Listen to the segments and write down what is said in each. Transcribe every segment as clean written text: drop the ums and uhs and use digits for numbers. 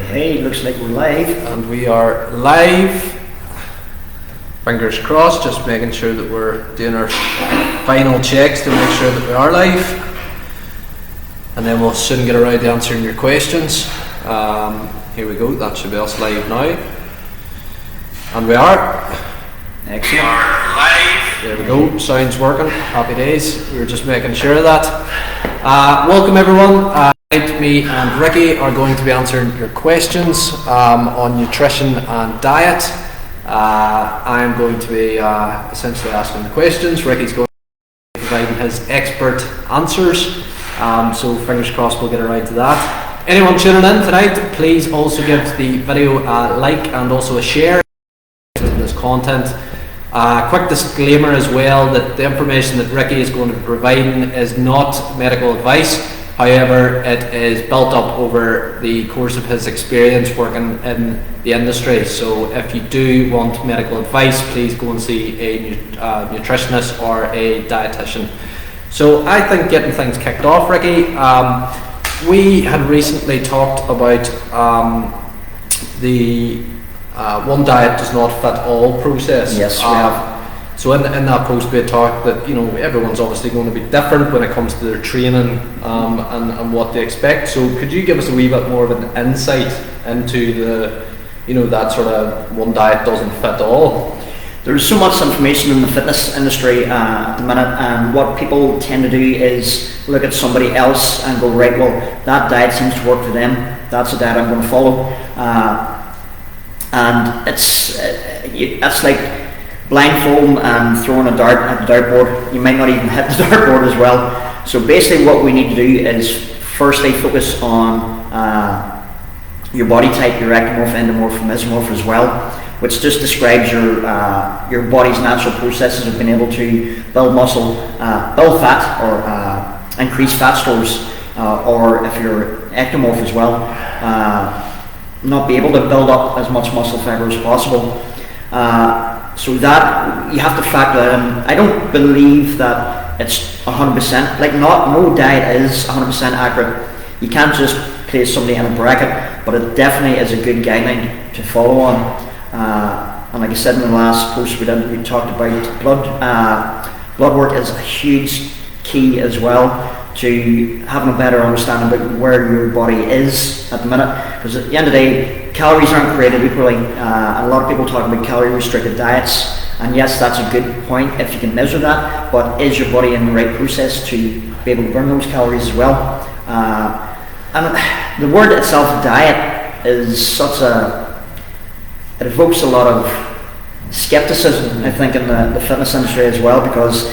Hey, looks like we're live. And we are live. Fingers crossed, just making sure that we're doing our final checks to make sure that we are live. And then we'll soon get around to answering your questions. Here we go, that should be us live now. And we are. Excellent. We are live. There we go, sound's working, happy days. We were just making sure of that. Welcome everyone. Me and Ricky are going to be answering your questions on nutrition and diet. I'm going to be essentially asking the questions. Ricky's going to be providing his expert answers. So fingers crossed we'll get around to that. Anyone tuning in tonight, please also give the video a like and also a share to this content. Quick disclaimer as well that the information that Ricky is going to be providing is not medical advice. However, it is built up over the course of his experience working in the industry. So if you do want medical advice, please go and see a nutritionist or a dietitian. So I think getting things kicked off, Ricky, we had recently talked about the one diet does not fit all process. Yes, we have. So in that post we had talked that everyone's obviously going to be different when it comes to their training and what they expect. So could you give us a wee bit more of an insight into the that sort of one diet doesn't fit all? There's so much information in the fitness industry at the minute, and what people tend to do is look at somebody else and go, right, well, that diet seems to work for them, that's the diet I'm going to follow. And it's like blindfold and throwing a dart at the dartboard. You might not even hit the dartboard as well. So basically what we need to do is firstly focus on your body type, your ectomorph, endomorph, and mesomorph as well, which just describes your body's natural processes of being able to build muscle, build fat, or increase fat stores, or if you're ectomorph as well, not be able to build up as much muscle fiber as possible. So that you have to factor that in. I don't believe that it's 100%. Like no diet is 100% accurate. You can't just place somebody in a bracket, but it definitely is a good guideline to follow on. And like I said in the last post we talked about blood work is a huge key as well to having a better understanding about where your body is at the minute, because at the end of the day calories aren't created equally. A lot of people talk about calorie restricted diets, and yes, that's a good point if you can measure that, but is your body in the right process to be able to burn those calories as well? And the word itself, diet, is it evokes a lot of skepticism, I think, in the fitness industry as well, because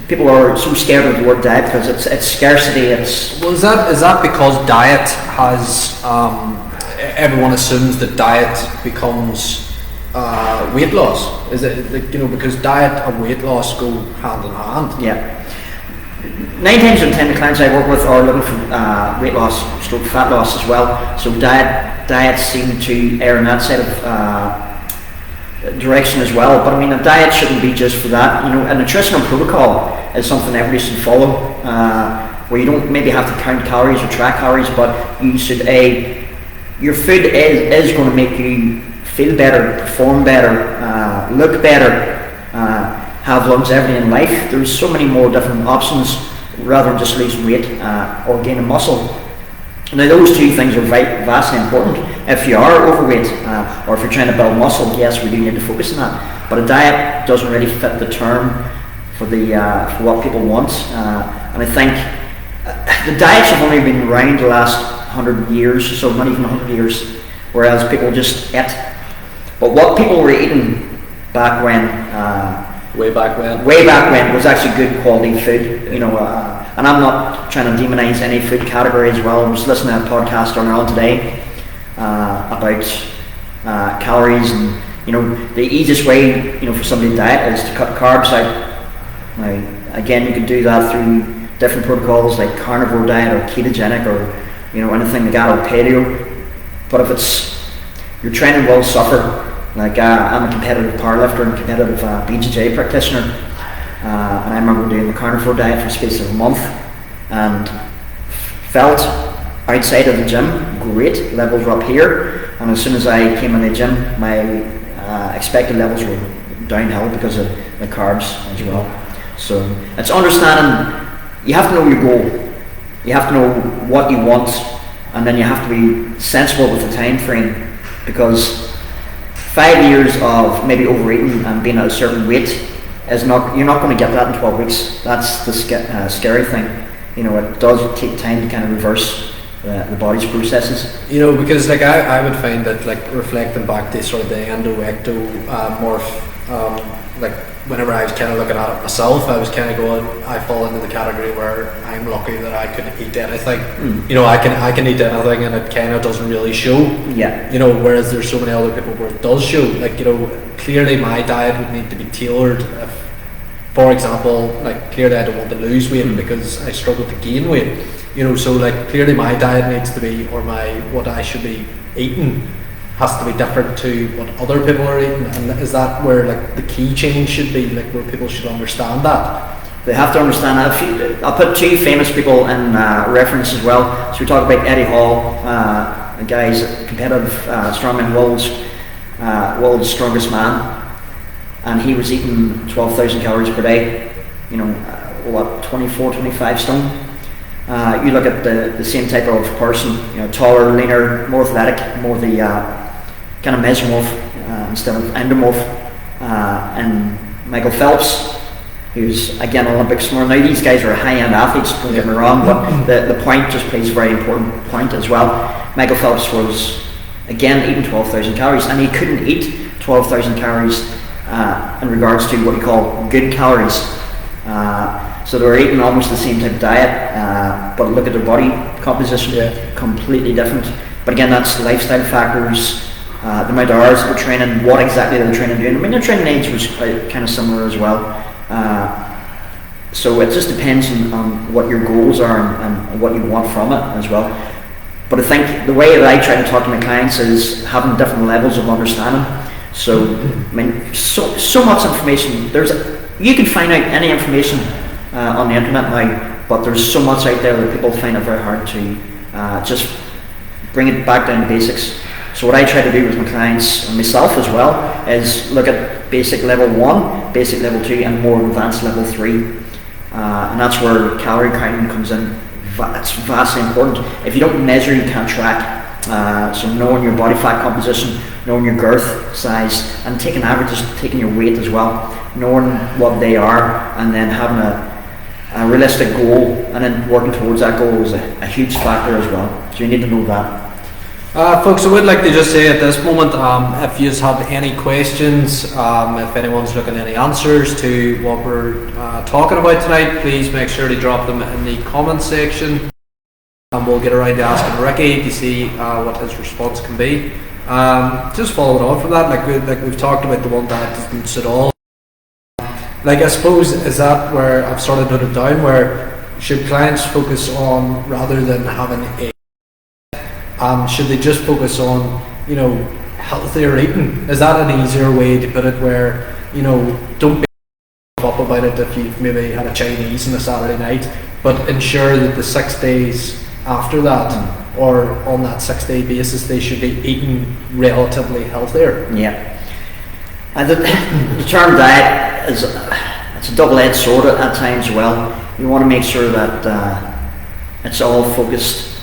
people are so scared of the word diet because it's scarcity. Well, is that because diet has everyone assumes that diet becomes weight loss? Is it because diet and weight loss go hand in hand? Yeah. 9 times out of 10 the clients I work with are looking for weight loss, stroke fat loss as well. So diets seem to err on that side of direction as well. But I mean, a diet shouldn't be just for that. A nutritional protocol is something everybody should follow, where you don't maybe have to count calories or track calories, but you should your food is going to make you feel better, perform better, look better, have longevity in life. There's so many more different options rather than just losing weight or gaining muscle. Now those two things are vastly important. If you are overweight or if you're trying to build muscle, yes, we do need to focus on that. But a diet doesn't really fit the term for what people want. And I think the diets have only been around the last 100 years, so not even 100 years, whereas people just ate. But what people were eating back when, way back when was actually good quality food. And I'm not trying to demonize any food category as well. I was listening to a podcast earlier on today about calories, and the easiest way for somebody to diet is to cut carbs out. Now, again, you can do that through different protocols like carnivore diet or ketogenic or anything like that, or paleo. But if your training will suffer. Like I'm a competitive powerlifter and competitive BJJ practitioner, and I remember doing the carnivore diet for the space of a month and felt outside of the gym, great, levels were up here, and as soon as I came in the gym, my expected levels were downhill because of the carbs as well. So it's understanding, you have to know your goal, you have to know what you want, and then you have to be sensible with the time frame, because 5 years of maybe overeating and being at a certain weight is not, you're not going to get that in 12 weeks. That's the scary thing. It does take time to kind of reverse the body's processes. Because like I would find that, like, reflecting back to sort of the endo-ectomorph, like whenever I was kind of looking at it myself, I was kind of going, I fall into the category where I'm lucky that I can eat anything. I can eat anything, and it kind of doesn't really show. Yeah. Whereas there's so many other people where it does show. Like, clearly my diet would need to be tailored. If, for example, like, clearly I don't want to lose weight because I struggle to gain weight. So like, clearly my diet needs to be, or what I should be eating has to be different to what other people are eating. And is that where, like, the key change should be, like, where people should understand that? They have to understand that. I'll put two famous people in reference as well. So we talk about Eddie Hall, the guy's competitive strongman, world's strongest man, and he was eating 12,000 calories per day. 24, 25 stone. You look at the same type of person, taller, leaner, more athletic, more the kind of mesomorph instead of endomorph, and Michael Phelps, who's again Olympic swimmer. Now these guys are high-end athletes, don't get me wrong, but the point just plays a very important point as well. Michael Phelps was again eating 12,000 calories, and he couldn't eat 12,000 calories in regards to what you call good calories. So they were eating almost the same type of diet, but look at their body composition, completely different. But again, that's lifestyle factors, the amount of hours they're training, what exactly they're training doing. I mean, their training age was kind of similar as well. So it just depends on what your goals are and what you want from it as well. But I think the way that I try to talk to my clients is having different levels of understanding. So, I mean, so much information. You can find out any information on the internet now, but there's so much out there that people find it very hard to just bring it back down to basics. So what I try to do with my clients and myself as well is look at basic level 1, basic level 2, and more advanced level 3. And that's where calorie counting comes in. It's vastly important. If you don't measure, you can't track. So knowing your body fat composition, knowing your girth size, and taking averages, taking your weight as well, knowing what they are, and then having a realistic goal, and then working towards that goal is a huge factor as well. So you need to know that. Folks, I would like to just say at this moment, if you have any questions, if anyone's looking at any answers to what we're talking about tonight, please make sure to drop them in the comments section, and we'll get around to asking Ricky to see what his response can be. Just following on from that, like we've talked about, the one that doesn't suit all. Like, I suppose, is that where I've sort of noted down, where should clients focus on, rather than having should they just focus on, healthier eating? Is that an easier way to put it, where, don't be up about it if you've maybe had a Chinese on a Saturday night, but ensure that the 6 days after that, or on that 6-day basis, they should be eating relatively healthier? Yeah. And the term diet it's a double-edged sword at times as well. You want to make sure that it's all focused.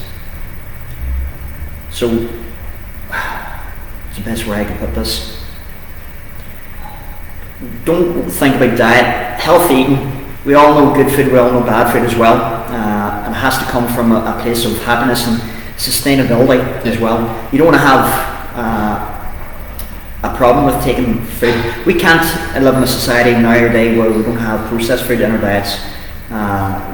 So, it's the best way I can put this. Don't think about diet. Healthy eating, we all know good food, we all know bad food as well. And it has to come from a place of happiness and sustainability as well. You don't want to have a problem with taking food. We can't live in a society nowadays where we don't have processed food in our diets.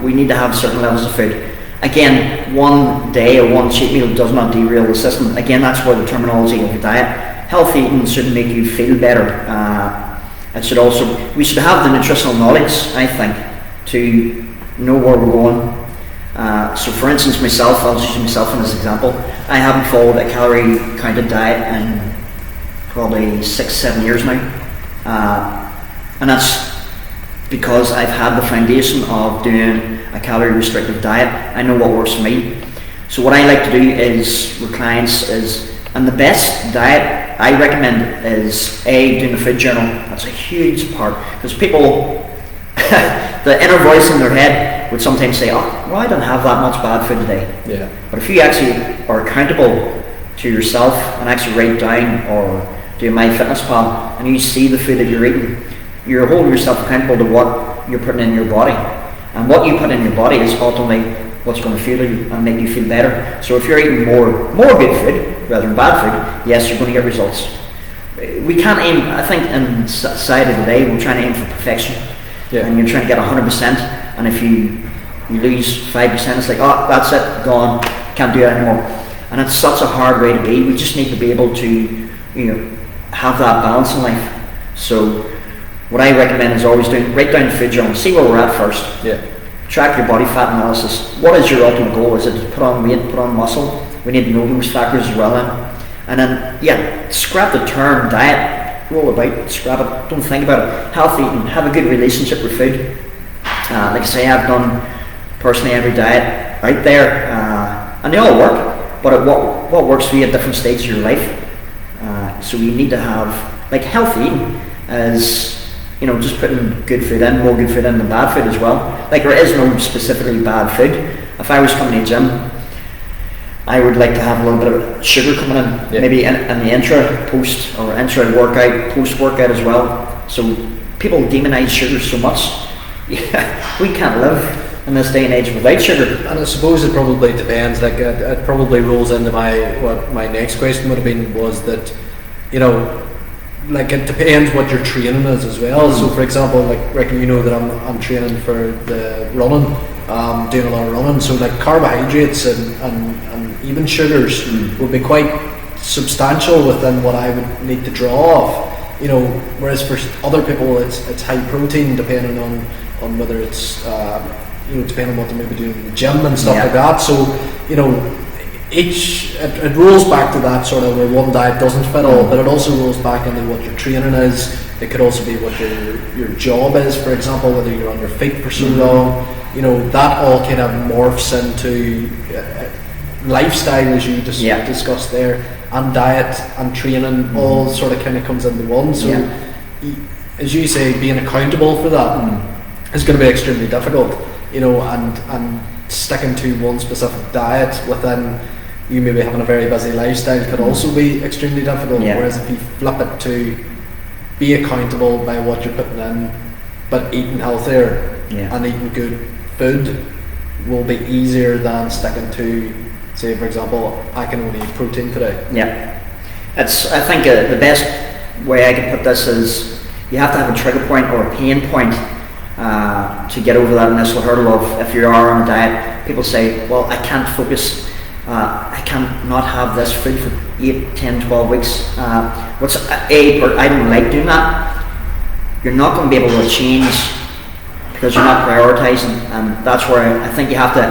We need to have certain levels of food. Again, one day or one cheat meal does not derail the system. Again, that's where the terminology of the diet. Healthy eating should make you feel better. We should have the nutritional knowledge, I think, to know where we're going. So for instance, myself, I'll just use myself in this example. I haven't followed a calorie counted diet in probably 6-7 years now. And that's because I've had the foundation of doing a calorie restrictive diet. I know what works for me. So what I like to do is with clients is, and the best diet I recommend is doing a food journal. That's a huge part, because people, the inner voice in their head would sometimes say, oh, well, I don't have that much bad food today. Yeah. But if you actually are accountable to yourself and actually write down or do a MyFitnessPal and you see the food that you're eating, you're holding yourself accountable to what you're putting in your body. And what you put in your body is ultimately what's going to fuel you and make you feel better. So if you're eating more good food rather than bad food, yes, you're going to get results. We can't aim, I think in society today, we're trying to aim for perfection. Yeah. And you're trying to get 100%, and if you lose 5%, it's like, oh, that's it, gone, can't do it anymore. And it's such a hard way to be. We just need to be able to, have that balance in life. So what I recommend is always write down the food journal, see where we're at first. Yeah. Track your body fat analysis. What is your ultimate goal? Is it to put on weight, put on muscle? We need to know those factors as well then. And then, scrap the term diet, roll about, scrap it, don't think about it. Healthy eating, have a good relationship with food. Like I say, I've done personally every diet out there, and they all work, but what works for you at different stages of your life. So you need to have, like, healthy eating is, just putting good food in, more good food in than bad food as well. Like, there is no specifically bad food. If I was coming to a gym, I would like to have a little bit of sugar coming in, maybe in the intra-post or intra-workout, post-workout as well. So people demonize sugar so much. We can't live in this day and age without sugar. And I suppose it probably depends. Like it probably rolls into what my next question would have been, was that, like, it depends what your training is as well. So for example, like Ricky, that I'm training for the running, doing a lot of running. So like carbohydrates and even sugars would be quite substantial within what I would need to draw off. Whereas for other people it's high protein, depending on whether it's depending on what they may be doing in the gym and stuff like that. So it rolls back to that sort of where one diet doesn't fit all, but it also rolls back into what your training is. It could also be what your job is, for example, whether you're on your feet for so long. That all kind of morphs into lifestyle, as you just discussed there, and diet and training all sort of kind of comes into one. So as you say, being accountable for that is going to be extremely difficult, and sticking to one specific diet within you maybe having a very busy lifestyle could also be extremely difficult. Whereas if you flip it to be accountable by what you're putting in, but eating healthier and eating good food will be easier than sticking to, say for example, I can only eat protein today. I think the best way I can put this is you have to have a trigger point or a pain point to get over that initial hurdle of, if you are on a diet, people say, well, I can't focus, I can't not have this food for 8, 10, 12 weeks. I don't like doing that. You're not going to be able to change because you're not prioritizing, and that's where I think you have to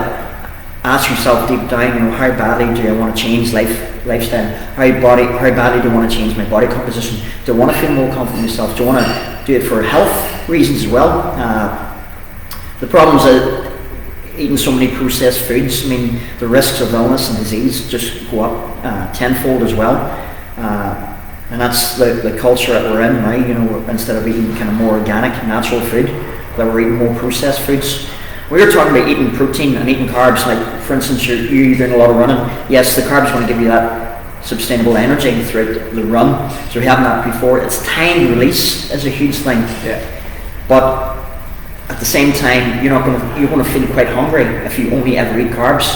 ask yourself deep down, how badly do I want to change lifestyle? How badly do I want to change my body composition? Do I want to feel more confident in myself? Do I want to do it for health reasons as well? The problems of eating so many processed foods, the risks of illness and disease just go up tenfold as well. And that's the culture that we're in now, instead of eating kind of more organic, natural food, that we're eating more processed foods. We were talking about eating protein and eating carbs, like for instance you're doing a lot of running. Yes, the carbs want to give you that sustainable energy throughout the run, so we haven't that before. It's timed release is a huge thing, but at the same time you're going to feel quite hungry if you only ever eat carbs.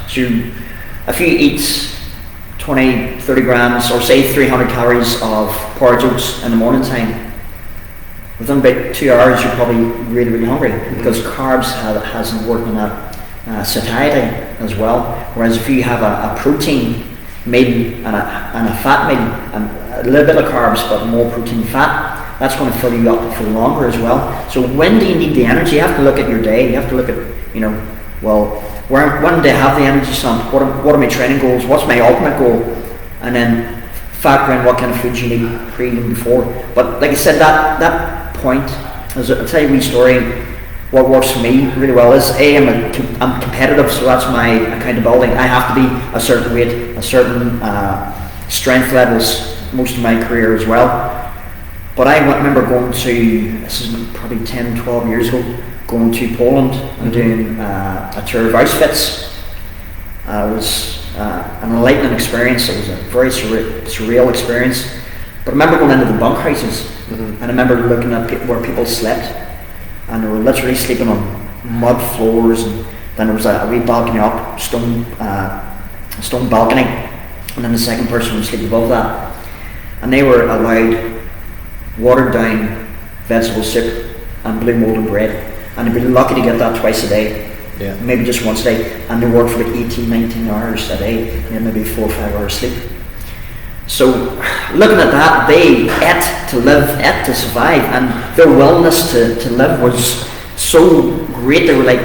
So if you eat 20, 30 grams or say 300 calories of porridge oats in the morning time, within about 2 hours you're probably really, really hungry, because carbs hasn't worked on that satiety as well. Whereas if you have a protein meal and a fat meal and a little bit of carbs but more protein and fat, that's going to fill you up for longer as well. So when do you need the energy? You have to look at your day. You have to look at, when do I have the energy slump? What are my training goals? What's my ultimate goal? And then factor in what kind of foods you need pre and before. But like I said, that point, I'll tell you a wee story. what works for me really well is I'm competitive, so that's my accountability. I have to be a certain weight, a certain strength levels most of my career as well. But I remember going to, this is probably 10, 12 years ago, going to Poland and doing a tour of Auschwitz. It was an enlightening experience. It was a very surreal experience. But I remember going into the bunkhouses, and I remember looking at where people slept, and they were literally sleeping on mud floors, and then there was a wee balcony up, stone balcony, and then the second person would sleep above that. And they were allowed watered down vegetable soup and blue molded bread. And they'd be lucky to get that twice a day, maybe just once a day, and they worked for like 18, 19 hours a day, and then maybe 4 or 5 hours sleep. So looking at that, they ate to live, ate to survive, and their willingness to live was so great. They were like,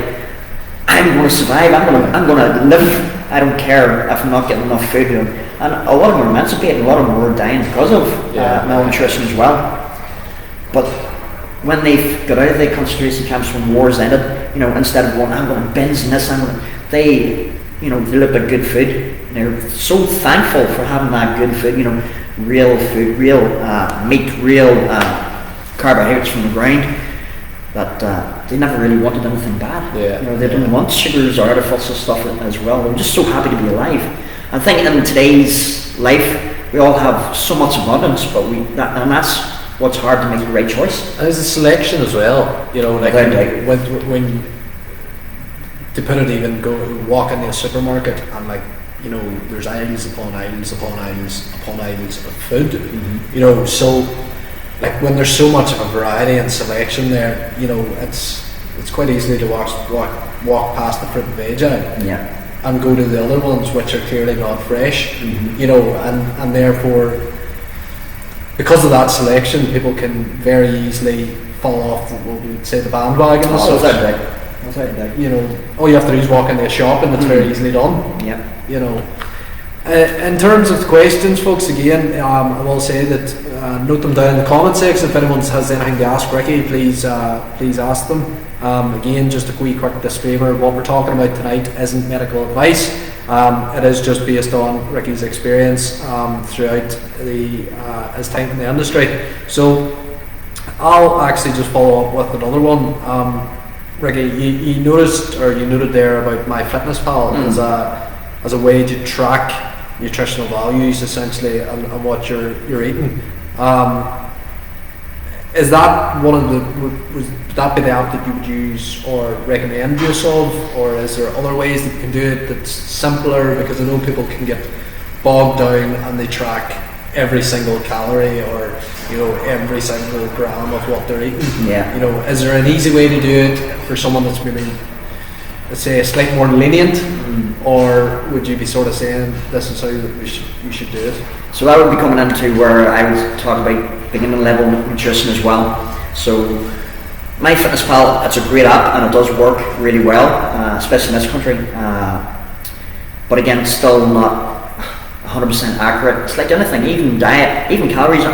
I'm going to survive, I'm going to live, I don't care if I'm not getting enough food. And a lot of them were emancipated, a lot of them were dying because of malnutrition as well. But when they got out of the concentration camps when wars ended, instead of going, I'm going to binge in this, they looked at good food. And they were so thankful for having that good food, real food, real meat, real carbohydrates from the ground, that they never really wanted anything bad. They didn't want sugars or artificial stuff as well. They were just so happy to be alive. I think in today's life, we all have so much abundance, but and that's what's hard to make the right choice. And there's a selection as well, when to put it even, go walk into a supermarket and there's aisles upon aisles upon aisles upon aisles of food, so when there's so much of a variety and selection there, it's quite easily to walk past the fruit and veg aisle and go to the other ones which are clearly not fresh, and therefore, because of that selection, people can very easily fall off what we would say the bandwagon. All you have to do is walk into a shop, and it's very easily done. In terms of questions, folks, again, I will say that note them down in the comment section. If anyone has anything to ask Ricky, please ask them. Again, just a quick disclaimer: what we're talking about tonight isn't medical advice. It is just based on Ricky's experience throughout his time in the industry. So I'll actually just follow up with another one. Ricky, you noted there about MyFitnessPal as a way to track nutritional values essentially and what you're eating. Is that would that be the app that you would use or recommend use of, or is there other ways that you can do it that's simpler? Because I know people can get bogged down and they track every single calorie or every single gram of what they're eating. Is there an easy way to do it for someone that's maybe, let's say, a slightly more lenient, or would you be sort of saying this is how you should do it? So that would be coming into where I was talking about beginning level nutrition as well. So MyFitnessPal, it's a great app and it does work really well, especially in this country. But again, it's still not 100% accurate. It's like anything, even diet, even calories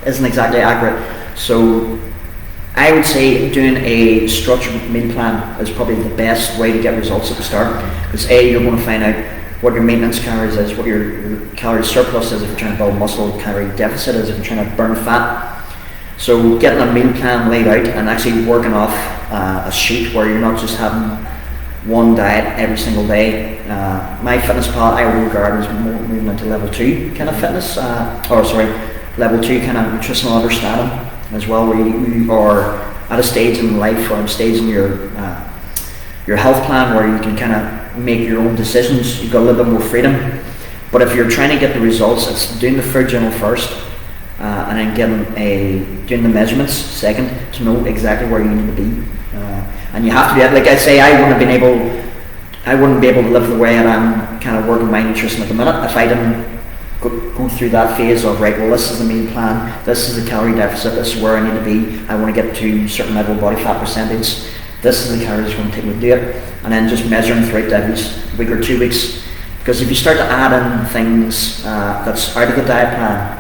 isn't exactly accurate. So I would say doing a structured meal plan is probably the best way to get results at the start. Because you're going to find out what your maintenance calories is, what your calorie surplus is if you're trying to build muscle, calorie deficit is if you're trying to burn fat. So getting a meal plan laid out and actually working off a sheet where you're not just having one diet every single day. MyFitnessPal I would regard as more moving into level 2 kind of fitness, level 2 kind of nutritional understanding as well, where you are at a stage in life or a stage in your health plan where you can kind of make your own decisions. You've got a little bit more freedom. But if you're trying to get the results, it's doing the food journal first, and then doing the measurements second to know exactly where you need to be. And you have to be, like I say, I wouldn't be able to live the way that I'm kind of working my nutrition at the minute if I didn't go through that phase of, right, well, this is the meal plan, this is the calorie deficit, this is where I need to be, I want to get to a certain level of body fat percentage, this is the calories it's going to take me to do it, and then just measuring throughout every week or 2 weeks. Because if you start to add in things that's out of the diet plan,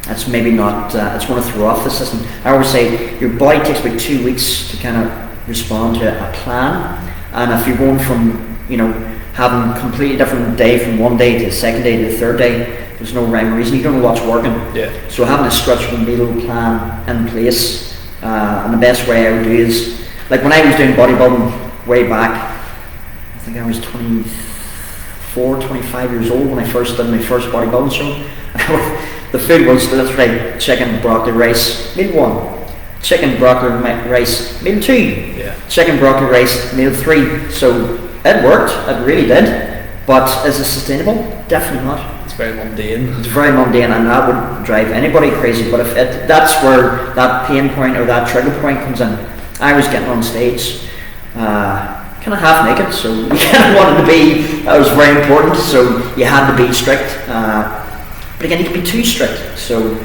It's maybe not, it's going to throw off the system. I always say your body takes about 2 weeks to kind of respond to a plan, and if you're going from, having a completely different day from one day to the second day to the third day, there's no rhyme or reason. You don't know what's working. Yeah. So having a structured meal plan in place, and the best way I would do is, like when I was doing bodybuilding way back, I think I was 24, 25 years old when I first did my first bodybuilding show. The food was literally chicken, broccoli, rice, meal 1. Chicken, broccoli, rice, meal 2. Yeah. Chicken, broccoli, rice, meal 3. So it worked, it really did. But is it sustainable? Definitely not. It's very mundane. It's very mundane, and that would drive anybody crazy. But that's where that pain point or that trigger point comes in. I was getting on stage, kind of half naked, so you kind of wanted to be, that was very important, so you had to be strict. But again, you can be too strict. So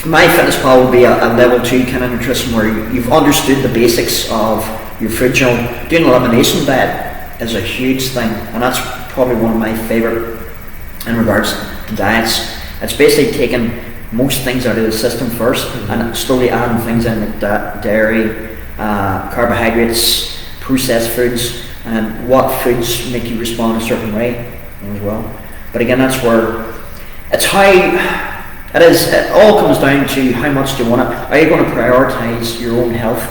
my fitness pal would be a level 2 kind of nutrition where you've understood the basics of your food. Doing an elimination diet is a huge thing, and that's probably one of my favourite in regards to diets. It's basically taking most things out of the system first and slowly adding things in like dairy, carbohydrates, processed foods, and what foods make you respond a certain way as well. But again, that's where it's how it is. It all comes down to how much do you want it. Are you going to prioritise your own health?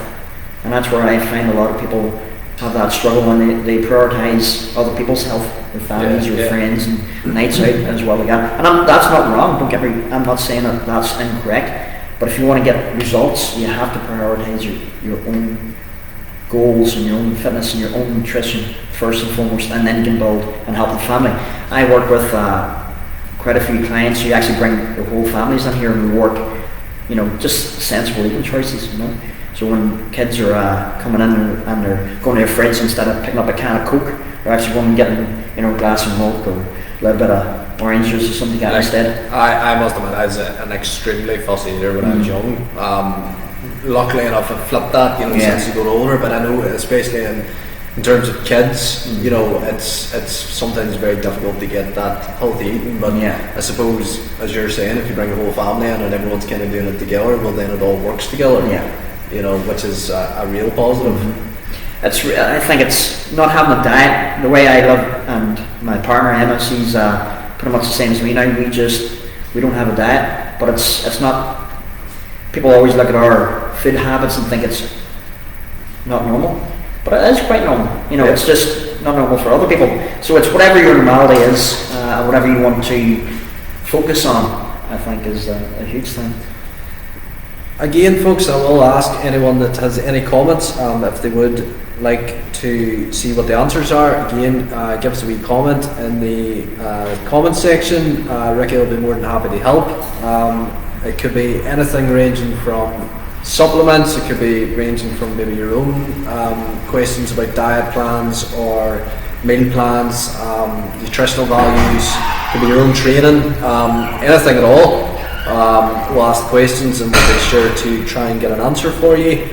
And that's where I find a lot of people have that struggle when they prioritise other people's health, their families, your friends, and nights out as well again. And that's not wrong. Don't get me. I'm not saying that that's incorrect. But if you want to get results, you have to prioritise your own goals and your own fitness and your own nutrition first and foremost, and then you can build and help the family. I work with quite a few clients who actually bring their whole families in here and we work, just sensible eating choices, So when kids are coming in and they're going to their friends, instead of picking up a can of Coke, they're actually going and getting, a glass of milk or a little bit of orange juice or something like that instead. I must admit, I was an extremely fussy eater when I was young. Luckily enough, I flipped that, since you got older. But I know, especially in terms of kids, it's sometimes very difficult to get that healthy eating. But I suppose, as you're saying, if you bring the whole family in and everyone's kind of doing it together, well, then it all works together. Which is a real positive. I think it's not having a diet. The way I live, and my partner Emma, she's pretty much the same as me now. We don't have a diet, but it's not. People always look at our food habits and think it's not normal, but it is quite normal. It's just not normal for other people. So it's whatever your normality is, whatever you want to focus on, I think is a huge thing. Again, folks, I will ask anyone that has any comments if they would like to see what the answers are. Again, give us a wee comment in the comment section. Ricky will be more than happy to help. It could be anything ranging from supplements, it could be ranging from maybe your own questions about diet plans or meal plans, nutritional values, it could be your own training, anything at all. We'll ask questions and we'll be sure to try and get an answer for you.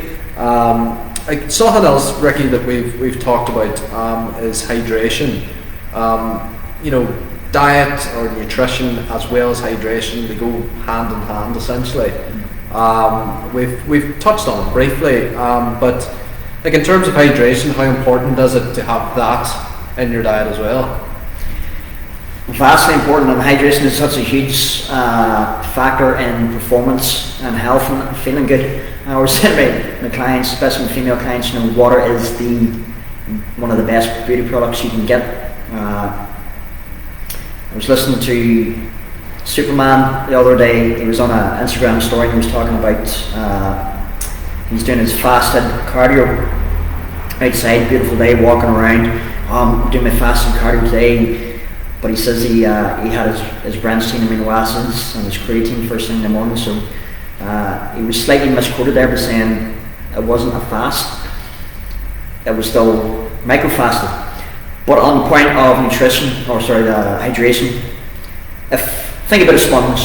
Something else, Ricky, that we've talked about is hydration. Diet or nutrition as well as hydration, they go hand in hand essentially. We've touched on it briefly, but like in terms of hydration, how important is it to have that in your diet as well? Vastly important, and hydration is such a huge factor in performance and health and feeling good. I always say to my clients, especially my female clients, water is one of the best beauty products you can get. I was listening to Superman the other day. He was on an Instagram story and he was talking about he's doing his fasted cardio outside, beautiful day, walking around. I'm doing my fasted cardio today. But he says he had his branched chain amino acids and his creatine first thing in the morning, so he was slightly misquoted there by saying it wasn't a fast, it was still micro-fasted. But on the point of hydration, think about a sponge,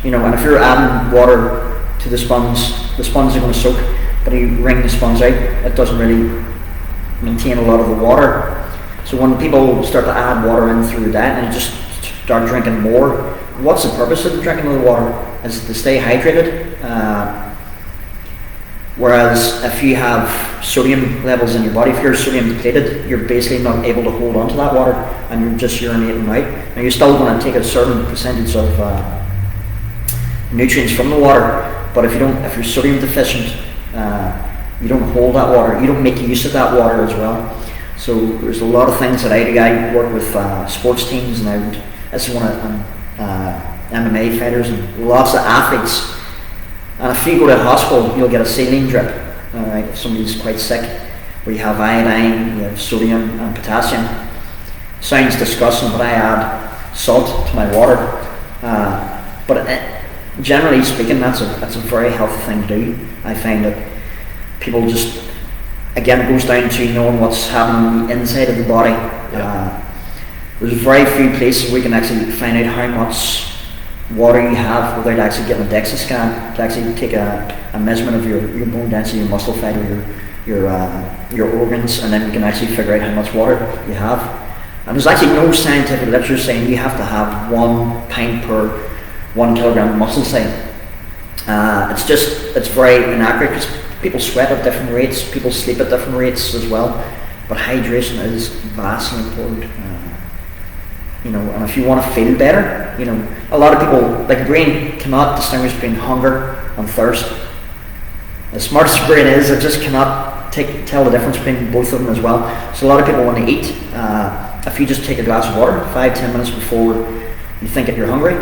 and if you're adding water to the sponge is going to soak, but you wring the sponge out, it doesn't really maintain a lot of the water. So when people start to add water in through the diet and you just start drinking more, what's the purpose of the drinking of the water? Is it to stay hydrated? Whereas if you have sodium levels in your body, if you're sodium depleted, you're basically not able to hold on to that water, and you're just urinating out. Now you're still going to take a certain percentage of nutrients from the water, but if you're sodium deficient, you don't hold that water. You don't make use of that water as well. So there's a lot of things that I do. I work with sports teams, and this is one of MMA fighters and lots of athletes. And if you go to a hospital, you'll get a saline drip. Alright, if somebody's quite sick, where you have iodine, you have sodium and potassium. Sounds disgusting, but I add salt to my water. But generally speaking, that's a very healthy thing to do. I find that people just, again, it goes down to knowing what's happening on the inside of the body. There's very few places we can actually find out how much water you have without actually getting a DEXA scan to actually take a measurement of your bone density, your muscle fiber, your organs, and then you can actually figure out how much water you have. And there's actually no scientific literature saying you have to have 1 pint per 1 kilogram of muscle size. It's very inaccurate because people sweat at different rates, people sleep at different rates as well, but hydration is vastly important. And if you want to feel better, a lot of people, like, the brain cannot distinguish between hunger and thirst. As smart as the brain is, it just cannot tell the difference between both of them as well. So a lot of people, when they eat, if you just take a glass of water 5-10 minutes before you think that you're hungry,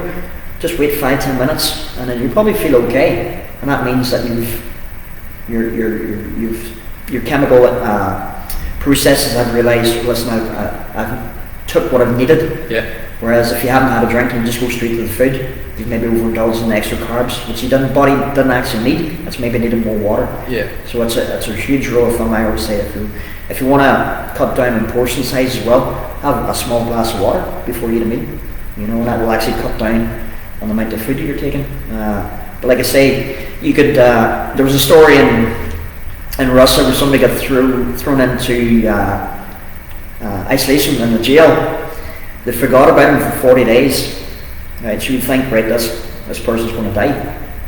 just wait 5-10 minutes, and then you'll probably feel okay. And that means that your chemical processes have realised, listen, I've took what I've needed. Whereas if you haven't had a drink and you just go straight to the food, you've maybe overindulged in extra carbs, which your body didn't actually need. It's maybe needed more water. So it's a huge rule of thumb. I always say if you want to cut down on portion size as well, have a small glass of water before you eat a meal. And that will actually cut down on the amount of food that you're taking. But like I say, you could. There was a story in Russia where somebody got thrown into isolation in the jail. They forgot about him for 40 days. Right, so you'd think, right, this person's going to die.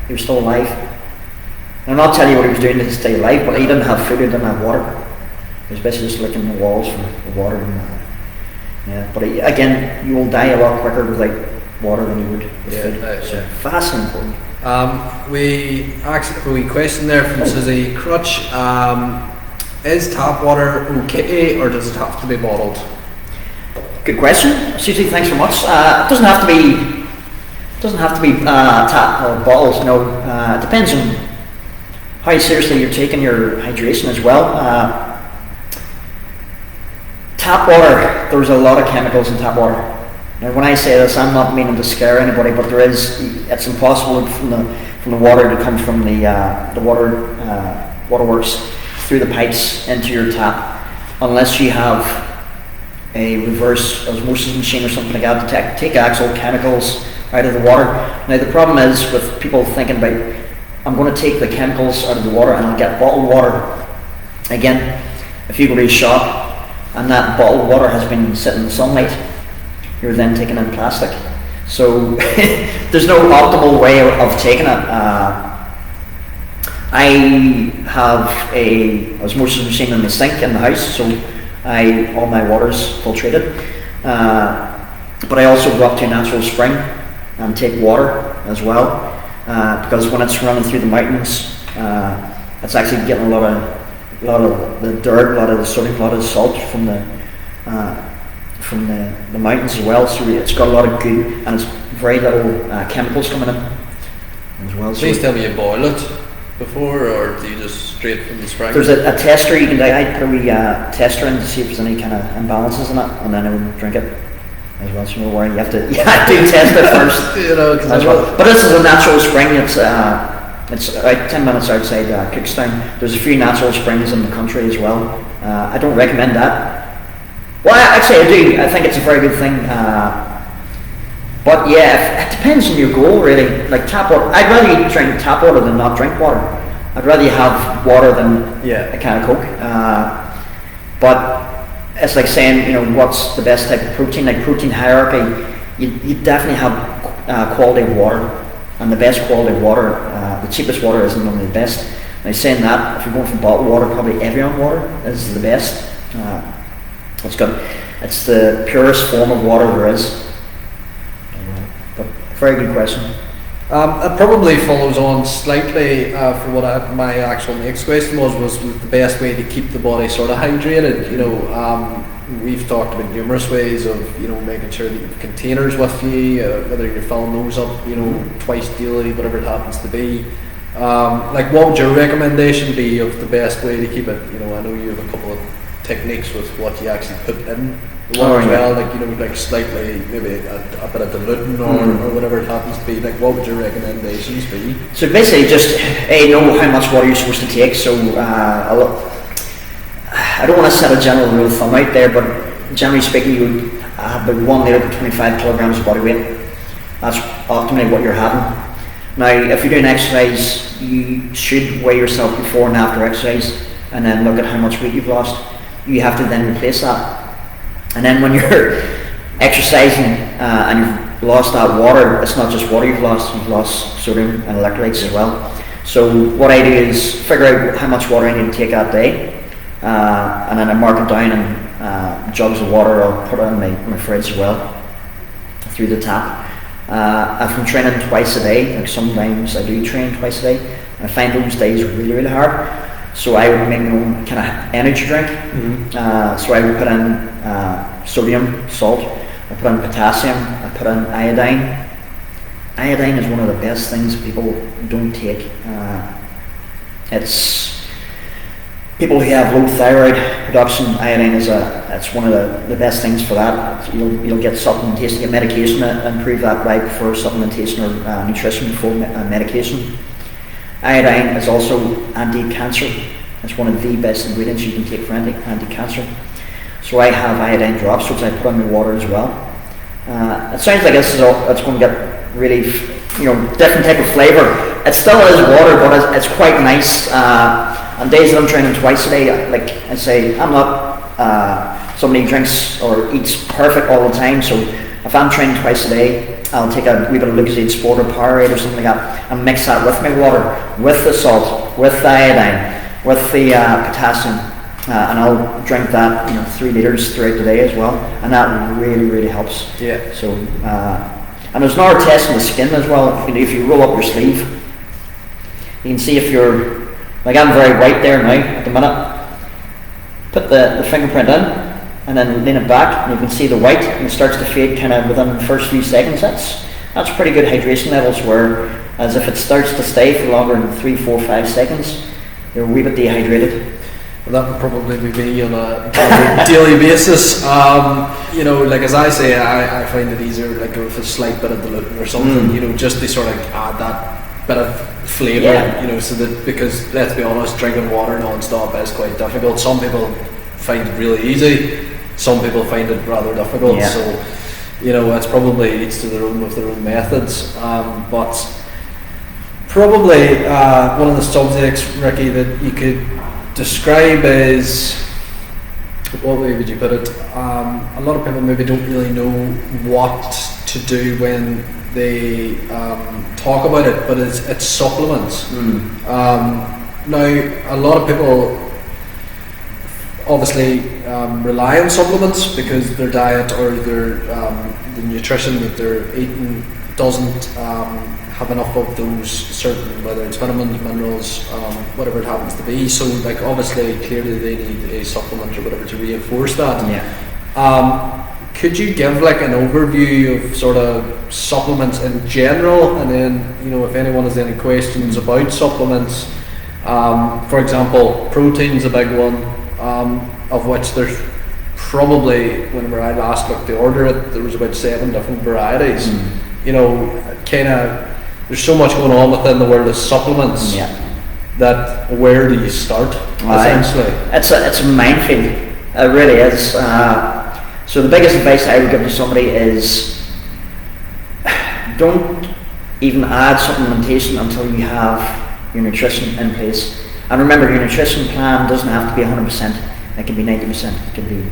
He was still alive. And I'm not telling you what he was doing to stay alive, but he didn't have food, he didn't have water. He was basically just licking the walls for water. But again, you will die a lot quicker without water than you would with food. So vastly important. We asked a wee question there from Susie Crutch. Is tap water okay, or does it have to be bottled? Good question, Susie. Thanks very much. It doesn't have to be tap or bottles. No, it depends on how seriously you're taking your hydration as well. Tap water. There's a lot of chemicals in tap water. Now, when I say this, I'm not meaning to scare anybody, but it's impossible from the water to come from the waterworks through the pipes into your tap, unless you have a reverse osmosis machine or something like that to take actual chemicals out of the water. Now the problem is with people thinking about, I'm going to take the chemicals out of the water and I'll get bottled water. Again, if you go to a shop and that bottled water has been sitting in the sunlight, you're then taking in plastic. So there's no optimal way of taking it. I have a osmosis machine in the sink in the house, so all my water's filtrated. But I also go up to a natural spring and take water as well, because when it's running through the mountains, it's actually getting a lot of the dirt, a lot of the sodium, a lot of the salt from the mountains as well. So it's got a lot of good, and it's very little chemicals coming in as well. Please tell me you boil it before, or do you just straight from the spring? There's a tester you can do. I put a wee tester in to see if there's any kind of imbalances in it, and then I would drink it as well. So no worry, you have to test it first. As well. But this is a natural spring. It's about 10 minutes outside Cookstown. There's a few natural springs in the country as well. I don't recommend that. Well, actually I do. I think it's a very good thing. But yeah, it depends on your goal really. Like tap water, I'd rather drink tap water than not drink water. I'd rather have water than a can of Coke. But it's like saying, what's the best type of protein? Like protein hierarchy, you definitely have quality of water, and the best quality of water, the cheapest water isn't normally the best. Now saying that, if you're going for bottled water, probably Evian water is the best. It's the purest form of water there is. But very good question. It probably follows on slightly for what my actual next question was the best way to keep the body sort of hydrated. We've talked about numerous ways of making sure that you have containers with you, whether you're filling those up twice daily, whatever it happens to be. What would your recommendation be of the best way to keep it? I know you have a couple of techniques with what you actually put in the water as well, slightly maybe a bit of diluting or whatever it happens to be. What would your recommendations be? So basically just know how much water you're supposed to take. So I don't want to set a general rule of thumb out there, but generally speaking you would have about 1 litre per 25 kilograms of body weight. That's optimally what you're having. Now if you're doing exercise, you should weigh yourself before and after exercise and then look at how much weight you've lost. You have to then replace that. And then when you're exercising and you've lost that water, it's not just water you've lost sodium and electrolytes as well. So what I do is figure out how much water I need to take that day, and then I mark it down in jugs of water. I'll put it in my fridge as well, through the tap. If I'm training twice a day, sometimes I do train twice a day, and I find those days really, really hard. So I would make my own kind of energy drink. So I would put in sodium, salt, I put in potassium, I put in iodine. Iodine is one of the best things people don't take. It's people who have low thyroid production. Iodine is it's one of the best things for that. You'll get supplementation, get medication to improve that. I prefer supplementation or nutrition before medication. Iodine is also anti-cancer. It's one of the best ingredients you can take for anti-cancer. So I have iodine drops, which I put in my water as well. It sounds like it's going to get really, different type of flavour. It still is water, but it's quite nice. On days that I'm training twice a day, like I say, I'm not somebody who drinks or eats perfect all the time. So if I'm training twice a day, I'll take a wee bit of Lucozade Sport or Powerade or something like that and mix that with my water, with the salt, with the iodine, with the potassium, and I'll drink that 3 litres throughout the day as well, and that really, really helps. Yeah. So and there's another test on the skin as well. If you roll up your sleeve, you can see if you're, like I'm very white there now at the minute. Put the fingerprint in and then lean it back, and you can see the white, and it starts to fade kind of within the first few seconds. That's pretty good hydration levels, whereas if it starts to stay for longer than 3, 4, 5 seconds, you're a wee bit dehydrated. Well, that would probably be me on a daily basis. As I say, I find it easier with a slight bit of diluting or something, just to sort of add that bit of flavour, so that, because let's be honest, drinking water non-stop is quite difficult. Some people find it really easy, some people find it rather difficult, so it's probably each to their own with their own methods, but probably one of the subjects, Ricky, that you could describe is, what way would you put it, a lot of people maybe don't really know what to do when they talk about it, but it's supplements. Now a lot of people obviously rely on supplements because their diet or the nutrition that they're eating doesn't have enough of those certain, whether it's vitamins, minerals, whatever it happens to be. So obviously clearly they need a supplement or whatever to reinforce that. Could you give an overview of sort of supplements in general, and then if anyone has any questions about supplements, for example, protein's a big one, of which there's probably, whenever I last looked to order it, there was about 7 different varieties. There's so much going on within the world of supplements that where do you start, essentially? It's a minefield, it really is. So the biggest advice I would give to somebody is don't even add supplementation until you have your nutrition in place. And remember, your nutrition plan doesn't have to be 100%. It can be 90%. It can be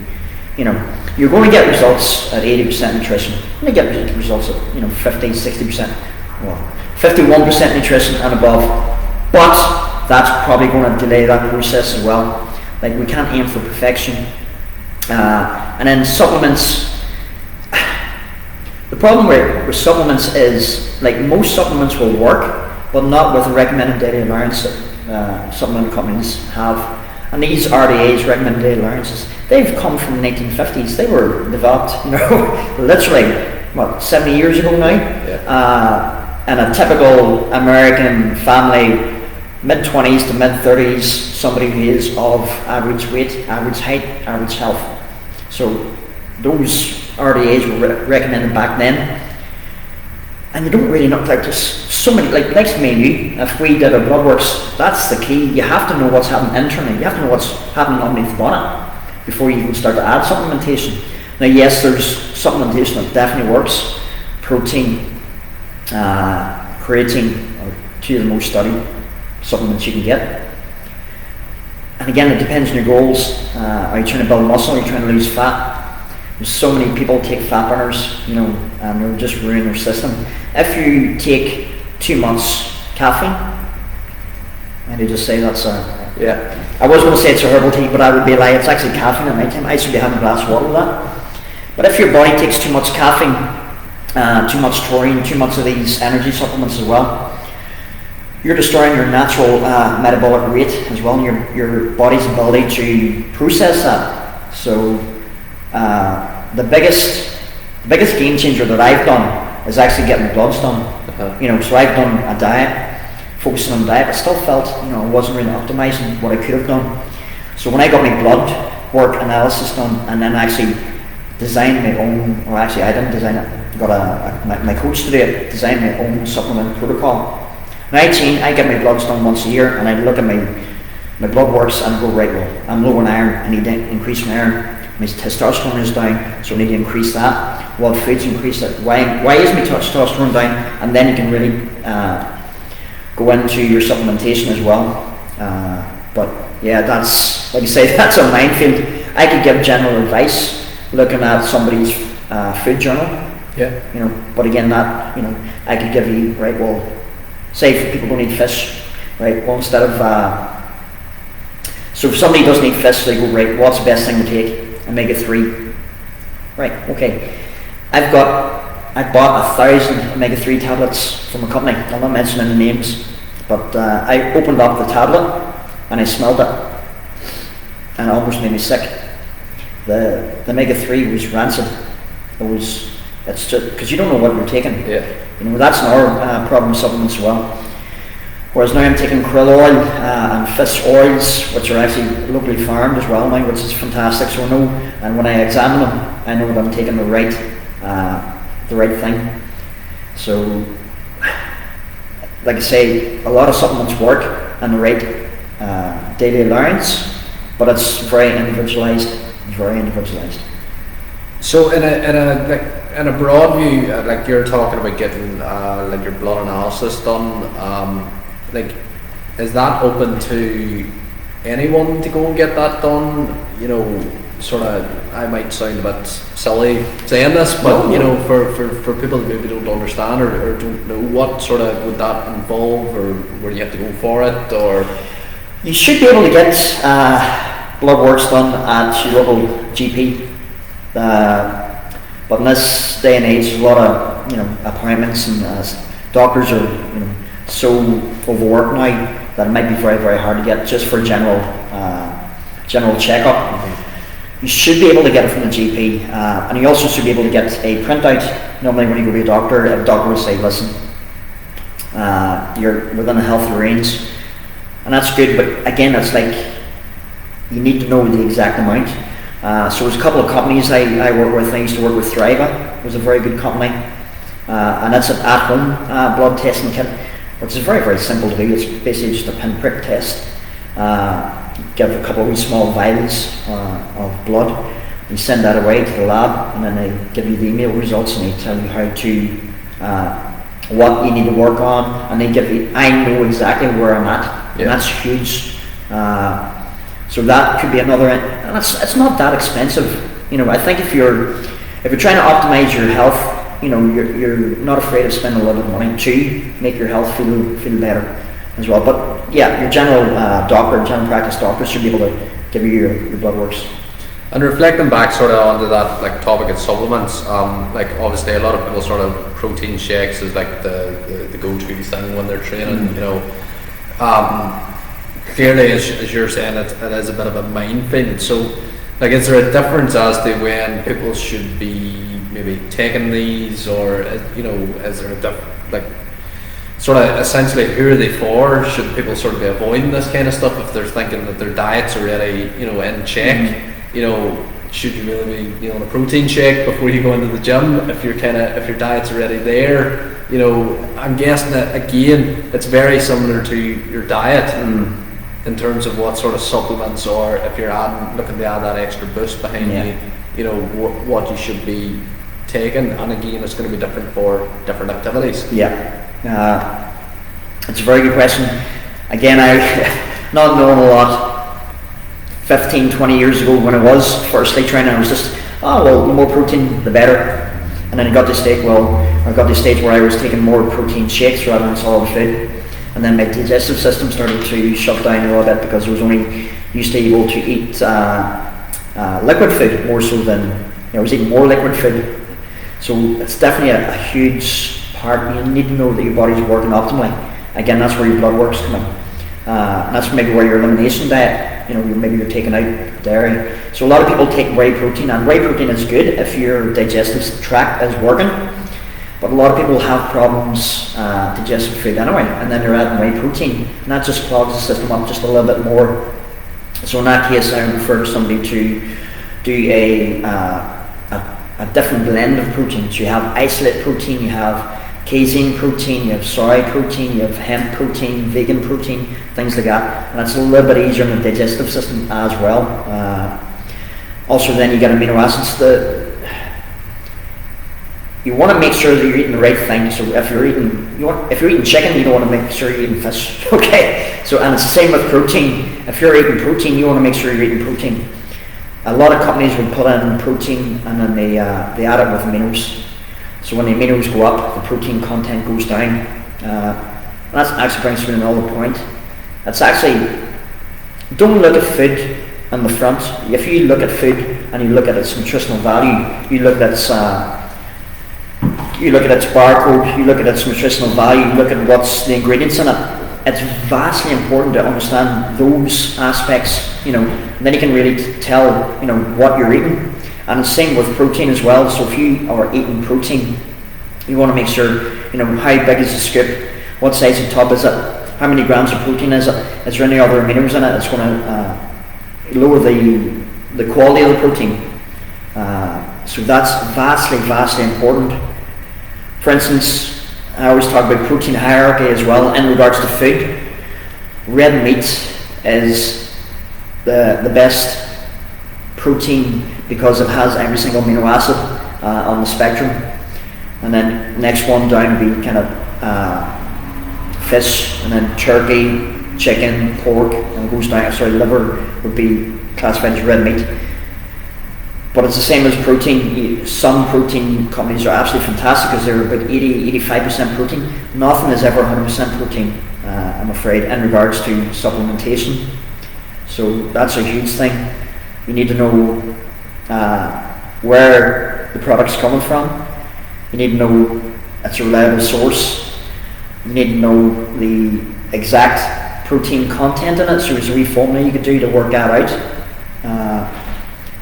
you're going to get results at 80% nutrition. You're going to get results at 50, 60%, well, 51% nutrition and above. But that's probably going to delay that process as well. Like, we can't aim for perfection. And then supplements. The problem with supplements is, like, most supplements will work, but not with the recommended daily allowance that supplement companies have. And these RDAs, recommended daily allowances, they've come from the 1950s. They were developed, literally, 70 years ago now. Yeah. And a typical American family, mid-20s to mid-30s, somebody who is of average weight, average height, average health. So those RDAs were recommended back then. And you don't really know, like, there's so many, like me and you, if we did our blood works, that's the key. You have to know what's happening internally. You have to know what's happening underneath the bonnet before you can start to add supplementation. Now, yes, there's supplementation that definitely works. Protein, creatine are two of the most studied supplements you can get. And again, it depends on your goals. Are you trying to build muscle? Are you trying to lose fat? There's so many people take fat burners, and they'll just ruin their system. If you take 2 months caffeine, and you just say that's I was going to say it's a herbal tea, but I would be like, it's actually caffeine at night time. I should be having a glass of water with that. But if your body takes too much caffeine, too much taurine, too much of these energy supplements as well, you're destroying your natural metabolic rate as well, and your body's ability to process that. So the biggest game changer that I've done is actually getting the bloods done. So I've done a diet, focusing on diet, but still felt I wasn't really optimizing what I could have done. So when I got my blood work analysis done, and then actually designed my own, or actually I didn't design it, got my coach to do it, designed my own supplement protocol. Now I get my bloods done once a year, and I look at my blood works and go, right, well, I'm low on iron, I need to increase my iron. My testosterone is down, so I need to increase that. What foods increase it? Why is my testosterone down? And then you can really go into your supplementation as well. But yeah, that's, like you say, that's a minefield. I could give general advice looking at somebody's food journal. Yeah. But again, that I could give you, right, well, say if people don't eat fish, right, well, instead of so if somebody doesn't eat fish, they go, right, what's the best thing to take? Omega-3. Right, okay. I bought 1,000 omega-3 tablets from a company. I'm not mentioning the names, but I opened up the tablet and I smelled it, and it almost made me sick. The omega-3 was rancid. It's just because you don't know what you're taking. Yeah. That's another problem with supplements as well. Whereas now I'm taking krill oil and fish oils, which are actually locally farmed as well now, which is fantastic. So I know, and when I examine them, I know that I'm taking the right thing. So, like I say, a lot of supplements work and the right daily allowance, but it's very individualized. So in a broad view, like you're talking about getting like your blood analysis done, is that open to anyone to go and get that done? Sort of, I might sound a bit silly saying this, but for people that maybe don't understand or don't know, what sort of would that involve, or where do you have to go for it, or? You should be able to get blood works done at your local GP. But in this day and age, there's a lot of appointments, and doctors are so overworked now that it might be very, very hard to get just for general checkup. Mm-hmm. You should be able to get it from the GP, and you also should be able to get a printout. Normally, when you go to a doctor will say, "Listen, you're within a healthy range," and that's good. But again, it's like you need to know the exact amount. So there's a couple of companies I work with. I used to work with Thriva. It was a very good company, and it's an at-home blood testing kit, which is very, very simple to do. It's basically just a pinprick test. Give a couple of wee small vials of blood. You send that away to the lab, and then they give you the email results, and they tell you how to what you need to work on, and they give you. I know exactly where I'm at, and that's huge. So that could be another, and it's not that expensive. I think if you're trying to optimize your health, you're not afraid of spending a little bit of money to make your health feel better as well. But yeah, your general general practice doctor should be able to give you your blood works. And reflecting back sort of onto that topic of supplements, obviously a lot of people sort of protein shakes is like the go-to thing when they're training. Clearly, as you're saying, it is a bit of a minefield. So, is there a difference as to when people should be maybe taking these, or is there a sort of essentially who are they for? Should people sort of be avoiding this kind of stuff if they're thinking that their diet's already in check? Should you really be on a protein shake before you go into the gym if your diet's already there? I'm guessing that again it's very similar to your diet in terms of what sort of supplements, or if you're looking to add that extra boost behind you, what you should be taking. And again, it's going to be different for different activities. It's a very good question. Again, I not knowing a lot 15, 20 years ago when I was firstly training, I was just, the more protein the better. And then I got to the stage where I was taking more protein shakes rather than solid food. And then my digestive system started to shut down a little bit because I was only used to able to eat liquid food more so than, I was eating more liquid food. So it's definitely a huge part. You need to know that your body's working optimally. Again, that's where your blood works come in. And that's maybe where your elimination diet, maybe you're taking out dairy. So a lot of people take whey protein, and whey protein is good if your digestive tract is working, but a lot of people have problems digesting food anyway, and then they're adding whey protein, and that just clogs the system up just a little bit more. So in that case, I would refer somebody to do a different blend of proteins. You have isolate protein, you have casein protein, you have soy protein, you have hemp protein, vegan protein, things like that, and it's a little bit easier on the digestive system as well. Also, then you get amino acids. You want to make sure that you're eating the right thing. So if you're eating chicken, you don't want to make sure you're eating fish. Okay. So, and it's the same with protein. If you're eating protein, you want to make sure you're eating protein. A lot of companies would put in protein and then they add it with aminos. So when the aminos go up, the protein content goes down. And that actually brings me to another point. It's actually, don't look at food on the front. If you look at food and you look at its nutritional value, you look at its barcode, you look at its nutritional value, you look at what's the ingredients in it. It's vastly important to understand those aspects, and then you can really tell, what you're eating. And the same with protein as well. So if you are eating protein, you want to make sure, how big is the scoop, what size of tub is it, how many grams of protein is it, is there any other aminos in it that's going to lower the quality of the protein. So that's vastly important. For instance, I always talk about protein hierarchy as well in regards to food. Red meat is the best protein because it has every single amino acid on the spectrum. And then next one down would be kind of fish, and then turkey, chicken, pork, and it goes down. Liver would be classified as red meat. But it's the same as protein. Some protein companies are absolutely fantastic because they're about 80-85% protein. Nothing is ever 100% protein, I'm afraid, in regards to supplementation. So that's a huge thing. You need to know where the product's coming from. You need to know it's a reliable source. You need to know the exact protein content in it. So there's a wee formula you could do to work that out.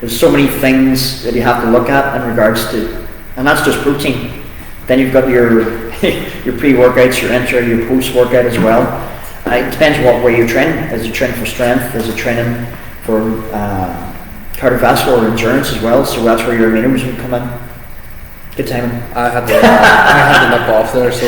There's so many things that you have to look at in regards to, and that's just protein. Then you've got your pre-workouts, your intra, your post-workout as well. It depends what way you're training. Is it training for strength? Is it training for cardiovascular endurance as well? So that's where your aminos would come in. Good timing. I had to nip off there. So,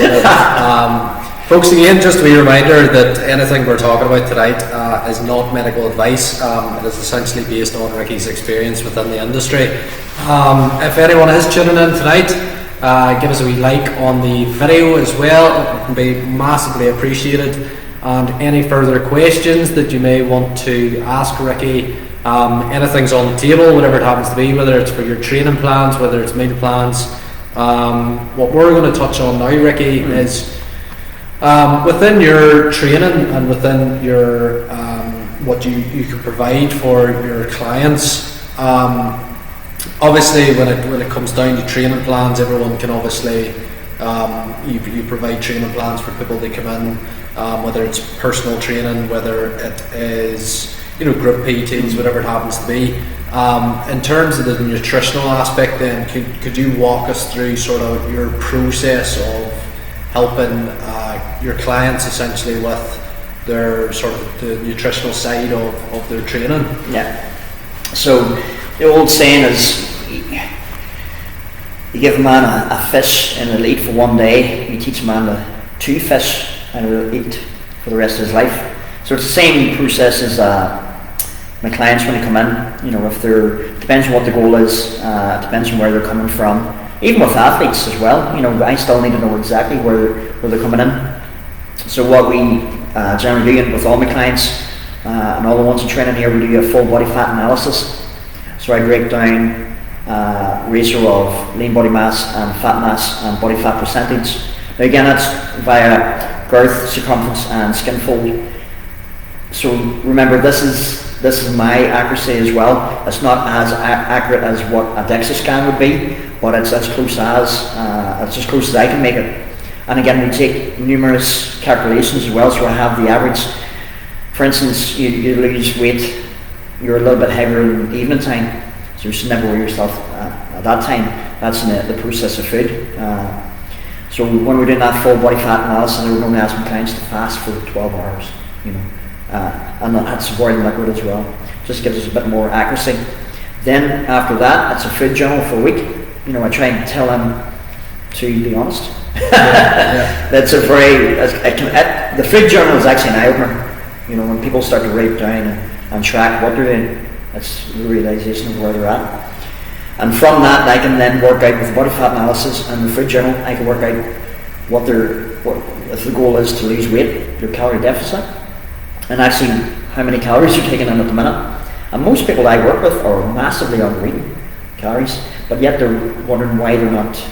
folks, again, just a wee reminder that anything we're talking about tonight is not medical advice. It is essentially based on Ricky's experience within the industry. If anyone is tuning in tonight, give us a wee like on the video as well. It would be massively appreciated. And any further questions that you may want to ask Ricky, anything's on the table, whatever it happens to be, whether it's for your training plans, whether it's meal plans. What we're going to touch on now, Ricky, is within your training and within your what you can provide for your clients. Obviously, when it comes down to training plans, everyone can obviously you provide training plans for people to come in, whether it's personal training, whether it is group PTs, whatever it happens to be. In terms of the nutritional aspect, then could you walk us through sort of your process of helping your clients essentially with their sort of the nutritional side of their training? Yeah. So the old saying is, you give a man a fish and he'll eat for one day. You teach a man to fish and he'll eat for the rest of his life. So it's the same process as my clients when they come in. If they're, depends on what the goal is, depends on where they're coming from. Even with athletes as well, I still need to know exactly where they're coming in. So what we generally do with all my clients and all the ones in training here, we do a full body fat analysis. So I break down ratio of lean body mass and fat mass and body fat percentage. Now again, that's via girth, circumference and skin fold. So remember, this is my accuracy as well. It's not as accurate as what a DEXA scan would be, but it's as close as I can make it. And again, we take numerous calculations as well, so I have the average. For instance, you lose weight, you're a little bit heavier in the evening time, so you should never weigh yourself at that time. That's in the process of food. So when we're doing that full body fat analysis, we're going to ask my clients to fast for 12 hours, and that's avoiding liquid as well. Just gives us a bit more accuracy. Then after that, it's a food journal for a week. I try and tell them to be honest. That's a very, the food journal is actually an eye-opener. When people start to write down and track what they're doing, that's the realization of where they're at. And from that, I can then work out with the body fat analysis and the food journal, I can work out if the goal is to lose weight, your calorie deficit, and actually how many calories you're taking in at the minute. And most people I work with are massively under-eating calories, but yet they're wondering why they're not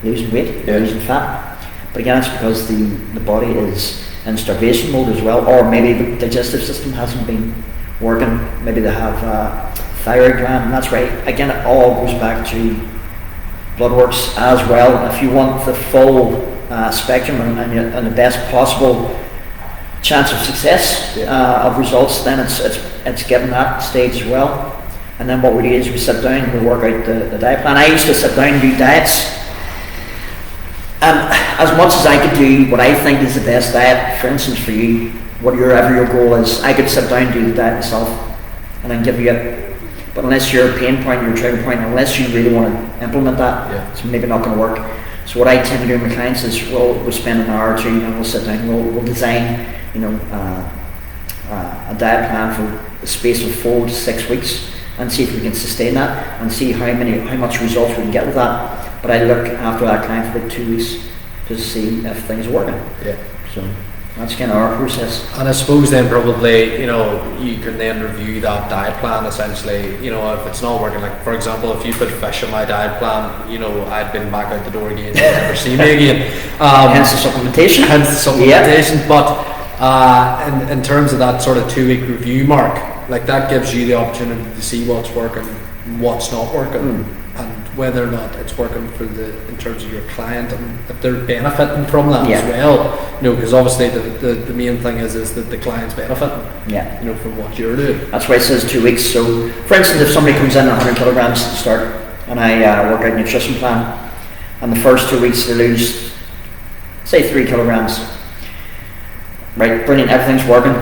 losing weight, they're losing fat. But again, it's because the body is in starvation mode as well, or maybe the digestive system hasn't been working. Maybe they have a thyroid gland, and that's right. Again, it all goes back to blood works as well. If you want the full spectrum and the best possible chance of success of results, then it's getting that stage as well. And then what we do is we sit down and we work out the diet plan. I used to sit down and do diets. And as much as I could do what I think is the best diet, for instance for you, whatever your goal is, I could sit down and do the diet myself and then give you it. But unless you're a pain point, you're a trigger point, unless you really want to implement that, it's maybe not going to work. So what I tend to do with my clients is we'll spend an hour or two and we'll sit down, we'll design a diet plan for the space of 4 to 6 weeks and see if we can sustain that and see how much results we can get with that. But I look after that client for about 2 weeks to see if things are working. So that's kind of our process. And I suppose then probably, you can then review that diet plan essentially, if it's not working. Like for example, if you put fish in my diet plan, I'd been back out the door again, you'd never see me again. Hence the supplementation. But in terms of that sort of 2 week review mark, like that gives you the opportunity to see what's working, what's not working, and whether or not it's working in terms of your client, and if they're benefiting from that as well. Because obviously the main thing is that the client's benefiting. From what you're doing. That's why it says 2 weeks. So, for instance, if somebody comes in 100 kilograms to start, and I work out a nutrition plan, and the first 2 weeks they lose, say 3 kilograms. Right, brilliant, everything's working.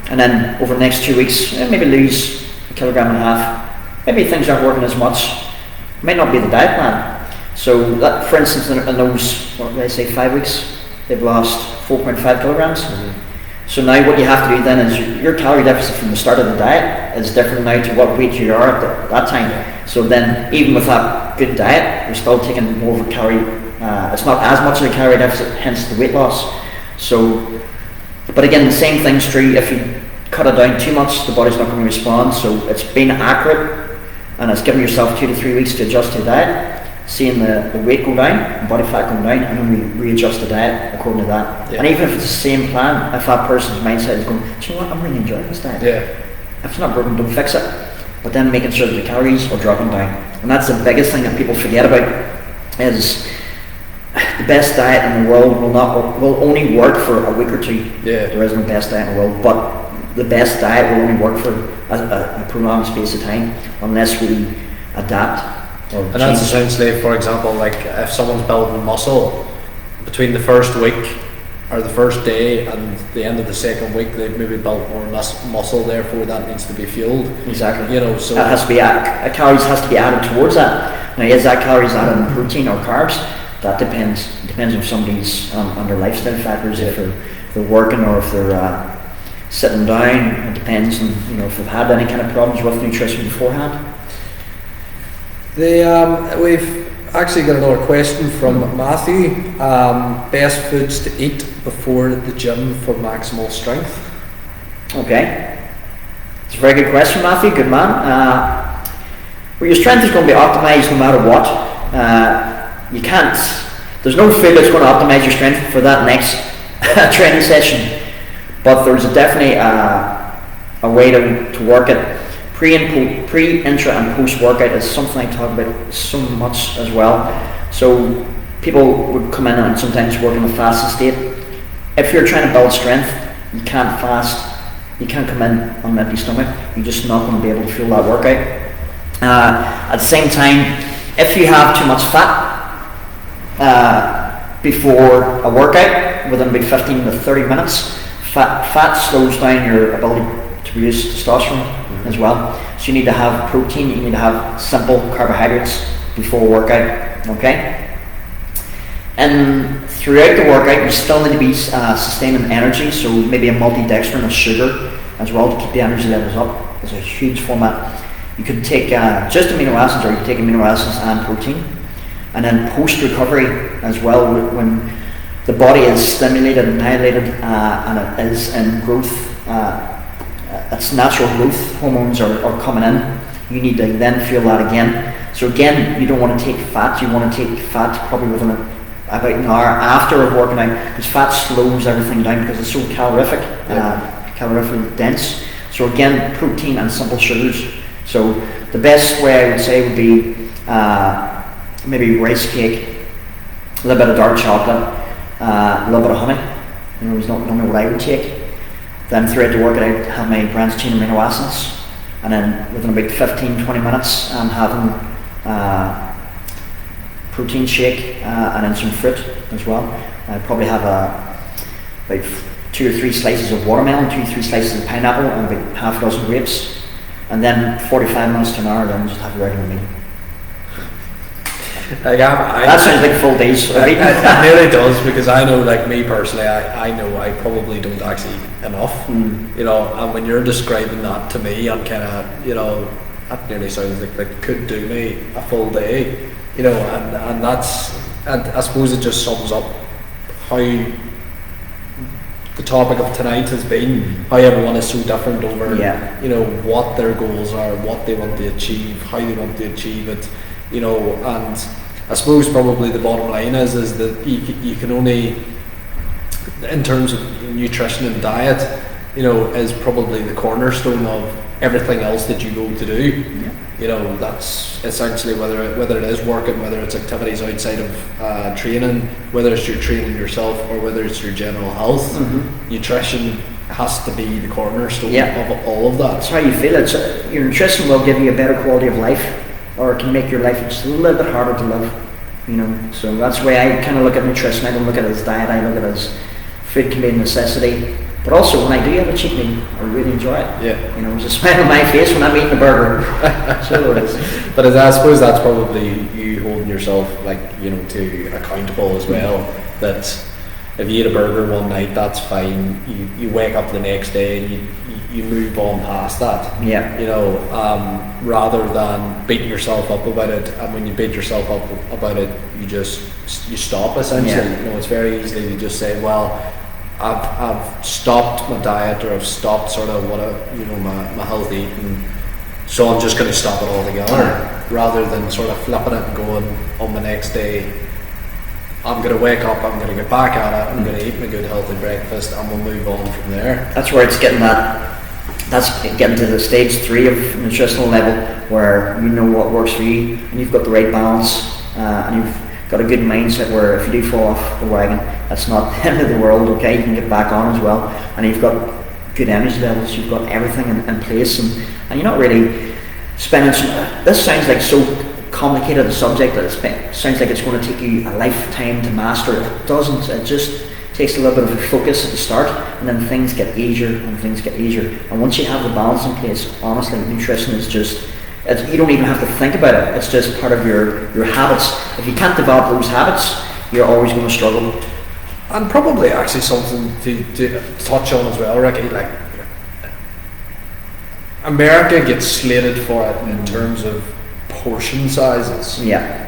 And then over the next 2 weeks, maybe lose 1.5 kilograms. Maybe things aren't working as much. It might not be the diet plan. So that, for instance, in those, 5 weeks, they've lost 4.5 kilograms. So now what you have to do then is your calorie deficit from the start of the diet is different now to what weight you are at that time. So then even with that good diet, you're still taking more of a calorie, it's not as much of a calorie deficit, hence the weight loss. So, but again, the same thing's true if you cut it down too much, the body's not going to respond. So it's being accurate, and it's giving yourself 2 to 3 weeks to adjust to diet, seeing the weight go down, the body fat come down, and then we readjust the diet according to that. Yeah. And even if it's the same plan, if that person's mindset is going, do you know what, I'm really enjoying this diet. Yeah. If it's not broken, don't fix it. But then making sure that the calories are dropping down. And that's the biggest thing that people forget about, is the best diet in the world will only work for a week or two. Yeah. There isn't the best diet in the world, but the best diet will only work for a prolonged space of time unless we adapt. And that's essentially, for example, like if someone's building muscle, between the first week or the first day and the end of the second week, they've maybe built more muscle, therefore that needs to be fueled. Exactly. You know, so that has to be calories has to be added towards that. Now, is that calories added in protein or carbs? That depends. It depends on somebody's on their lifestyle factors. If they're working or if they're sitting down. It depends on if they've had any kind of problems with nutrition beforehand. We've actually got another question from Matthew. Best foods to eat before the gym for maximal strength? Okay. It's a very good question, Matthew. Good man. Well, your strength is going to be optimized no matter what. You can't, there's no food that's going to optimize your strength for that next training session. But there's definitely a way to work it. Pre, intra and post workout is something I talk about so much as well. So people would come in and sometimes work in a fasted state. If you're trying to build strength, you can't fast. You can't come in on an empty stomach. You're just not going to be able to feel that workout. At the same time, if you have too much fat before a workout, within about 15 to 30 minutes, fat slows down your ability to produce testosterone as well. So you need to have protein, you need to have simple carbohydrates before workout, okay? And throughout the workout, you still need to be sustaining energy, so maybe a multidextrin of sugar as well to keep the energy levels up. It's a huge format. You could take just amino acids, or you could take amino acids and protein. And then post-recovery as well, when the body is stimulated and annihilated and it is in growth, its natural growth hormones are coming in. You need to then feel that again. So again, you don't want to take fat. You want to take fat probably within about an hour after of working out, because fat slows everything down because it's so calorific, calorically dense. So again, protein and simple sugars. So the best way I would say would be maybe rice cake, a little bit of dark chocolate, a little bit of honey. Is normally what I would take. Then throughout the workout, I'd have my branched chain amino acids, and then within about 15-20 minutes, I'm having protein shake and then some fruit as well. I'd probably have about 2 or 3 slices of watermelon, 2 or 3 slices of pineapple, and about half a dozen grapes, and then 45 minutes to an hour, then just have a regular meal. That sounds like full days. It really does, because I know, like me personally, I know I probably don't actually eat enough. And when you're describing that to me, I'm kind of, that nearly sounds like could do me a full day, and that's, and I suppose it just sums up how the topic of tonight has been, how everyone is so different over, what their goals are, what they want to achieve, how they want to achieve it. And I suppose probably the bottom line is that you can only, in terms of nutrition and diet, is probably the cornerstone of everything else that you go to do. That's essentially whether it is working, whether it's activities outside of training, whether it's your training yourself or whether it's your general health. Nutrition has to be the cornerstone of all of that. That's how you feel. Your nutrition will give you a better quality of life, or it can make your life just a little bit harder to live, So that's the way I kind of look at nutrition. I don't look at it as diet, I look at it as food can be a necessity. But also, when I do have a cheat meal, I really enjoy it. There's a smile on my face when I'm eating the burger. So it is. But I suppose that's probably you holding yourself, to accountable as well. That if you eat a burger one night, that's fine. You wake up the next day and you move on past that. Rather than beating yourself up about it. And when you beat yourself up about it, you stop essentially. It's very easy to just say, well, I've stopped my diet, or I've stopped sort of my healthy eating, so I'm just going to stop it altogether, rather than sort of flipping it and going on the next day. I'm going to wake up, I'm going to get back at it, I'm going to eat my good healthy breakfast, and we'll move on from there. That's where it's getting that's getting to the stage 3 of nutritional level, where you know what works for you, and you've got the right balance, and you've got a good mindset where if you do fall off the wagon, that's not the end of the world, okay? You can get back on as well, and you've got good energy levels, you've got everything in place, and you're not really spending this sounds like so complicated a subject that it sounds like it's going to take you a lifetime to master. It doesn't. It just takes a little bit of focus at the start, and then things get easier and things get easier. And once you have the balance in place, honestly, nutrition is just, you don't even have to think about it. It's just part of your habits. If you can't develop those habits, you're always going to struggle. And probably actually something to touch on as well, Ricky, like America gets slated for it in terms of portion sizes. Yeah.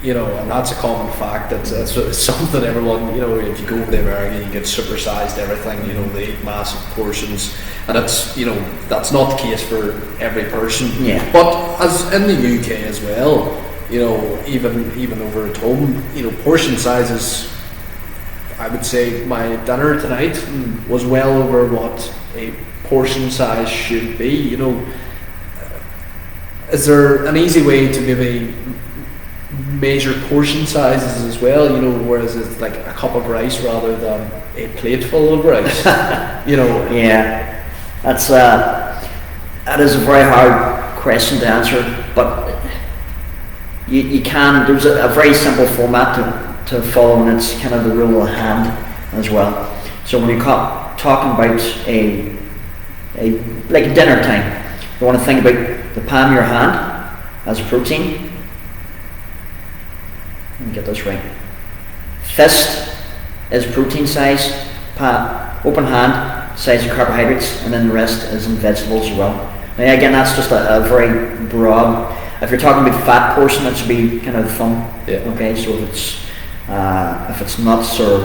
And that's a common fact. It's something everyone, if you go over to America, you get supersized everything, they eat massive portions, and that's not the case for every person. Yeah. But as in the UK as well, even over at home, portion sizes, I would say my dinner tonight was well over what a portion size should be. Is there an easy way to maybe measure portion sizes as well, whereas it's like a cup of rice rather than a plate full of rice? Yeah, that is a very hard question to answer, but you can, there's a very simple format to follow, and it's kind of the rule of hand as well. So when you're talking about a dinner time, you want to think about the palm of your hand as protein. Let me get this right. Fist is protein size, open hand size of carbohydrates, and then the rest is in vegetables as well. Now again, that's just a very broad. If you're talking about fat portion, that should be kind of the thumb. Yeah. Okay, so if it's nuts or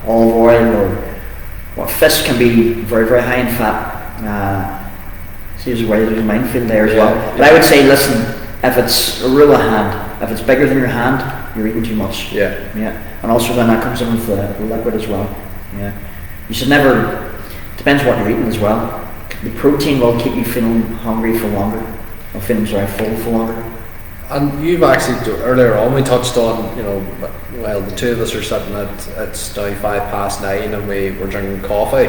olive oil, or fish can be very, very high in fat. Seems a way to do minefield there as well. But I would say, listen, if it's a rule of hand, if it's bigger than your hand, you're eating too much. Yeah. And also then that comes in with the liquid as well. Yeah. You should never, depends what you're eating as well. The protein will keep you feeling hungry for longer, or feeling full for longer. And you've actually, earlier on, we touched on, the two of us are sitting it's now 9:05 and we're drinking coffee.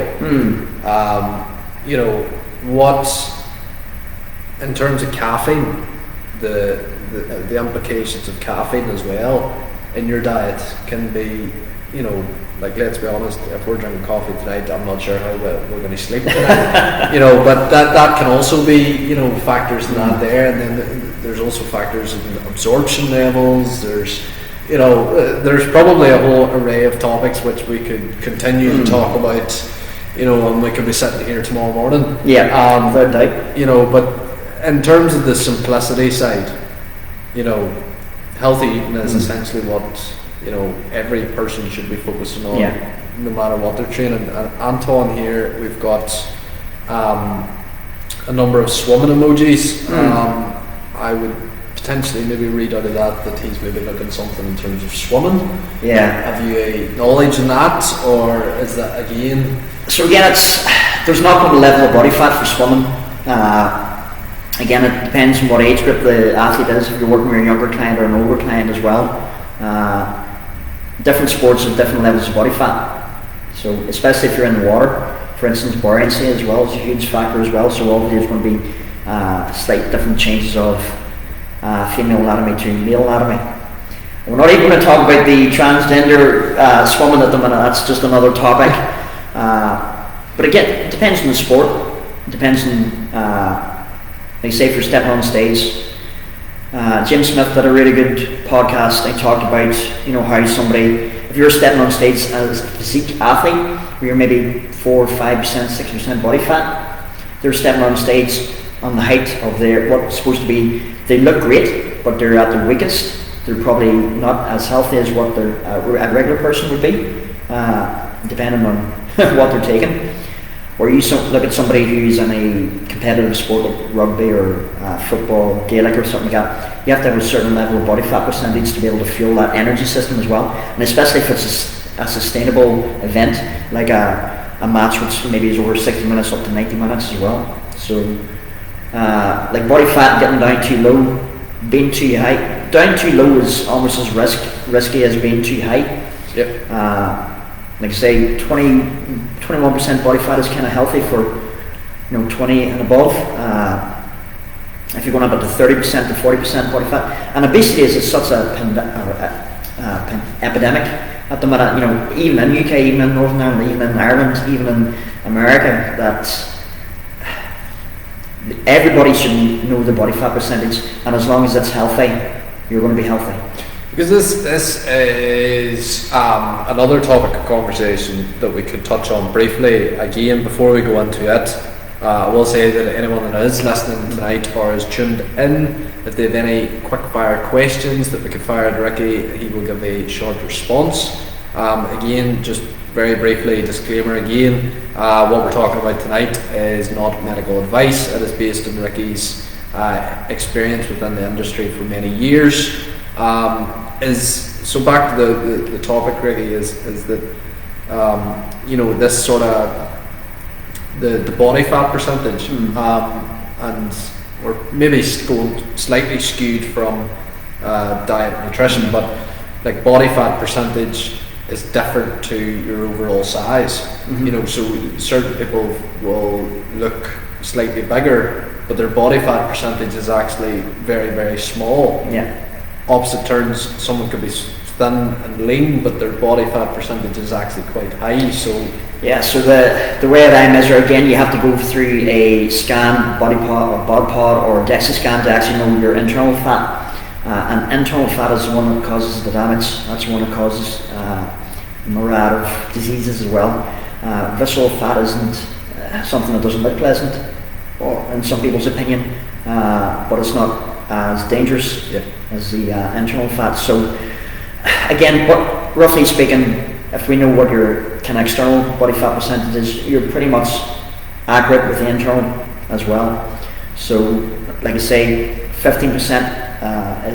What, in terms of caffeine, the implications of caffeine as well in your diet can be, let's be honest, if we're drinking coffee tonight, I'm not sure how we're going to sleep tonight. But that can also be, factors in that there, and then there's also factors in absorption levels. There's probably a whole array of topics which we could continue to talk about, and we could be sitting here tomorrow morning. Yeah, without doubt. But in terms of the simplicity side, healthy eating is essentially what every person should be focusing on, no matter what they're training. And Anton here, we've got a number of swimming emojis. I would potentially maybe read out of that he's maybe looking something in terms of swimming. Yeah. Have you a knowledge in that, or is that again? So again, there's not going to level of body fat for swimming. Again, it depends on what age group the athlete is. If you're working with a younger client or an older client as well. Different sports have different levels of body fat. So especially if you're in the water, for instance, buoyancy as well is a huge factor as well. So obviously there's going to be slight different changes of female anatomy to male anatomy. We're not even going to talk about the transgender swimming at the minute. That's just another topic. But again, it depends on the sport. It depends on, like say, if you're stepping on stage. Jim Smith did a really good podcast. I talked about, how somebody, if you're stepping on stage as a physique athlete, where you're maybe 4, 5%, 6% body fat, they're stepping on stage on the height of what's supposed to be. They look great, but they're at their weakest. They're probably not as healthy as what a regular person would be. depending on what they're taking. Or you look at somebody who's in a competitive sport like rugby or football, Gaelic or something like that, you have to have a certain level of body fat percentage to be able to fuel that energy system as well. And especially if it's a sustainable event, like a match which maybe is over 60 minutes up to 90 minutes as well. So like body fat getting down too low, being too high, down too low is almost as risky as being too high. Yep. Like I say, 21% body fat is kind of healthy for 20 and above. If you're going up to 30% to 40% body fat, and obesity is such a epidemic at the minute. Even in UK, even in Northern Ireland, even in Ireland, even in America, that everybody should know the body fat percentage, and as long as it's healthy, you're going to be healthy. Because this is another topic of conversation that we could touch on briefly. Again, before we go into it, I will say that anyone that is listening tonight or is tuned in, if they have any quick fire questions that we could fire at Ricky, he will give a short response. Again, just very briefly, disclaimer again, what we're talking about tonight is not medical advice. It is based on Ricky's experience within the industry for many years. So back to the topic, Ricky, is that this sort of the body fat percentage, and we're maybe going slightly skewed from diet and nutrition, but like body fat percentage is different to your overall size. So certain people will look slightly bigger, but their body fat percentage is actually very, very small. Yeah. Opposite turns, someone could be thin and lean, but their body fat percentage is actually quite high. So the way that I measure, again, you have to go through a scan, body pod or bod pod or DEXA scan to actually know your internal fat. And internal fat is the one that causes the damage. That's the one that causes a myriad of diseases as well. Visceral fat isn't something that doesn't look pleasant, or in some people's opinion, but it's not as dangerous as the internal fat. So again, but roughly speaking, if we know what your kind of external body fat percentage is, you're pretty much accurate with the internal as well. So like I say, 15%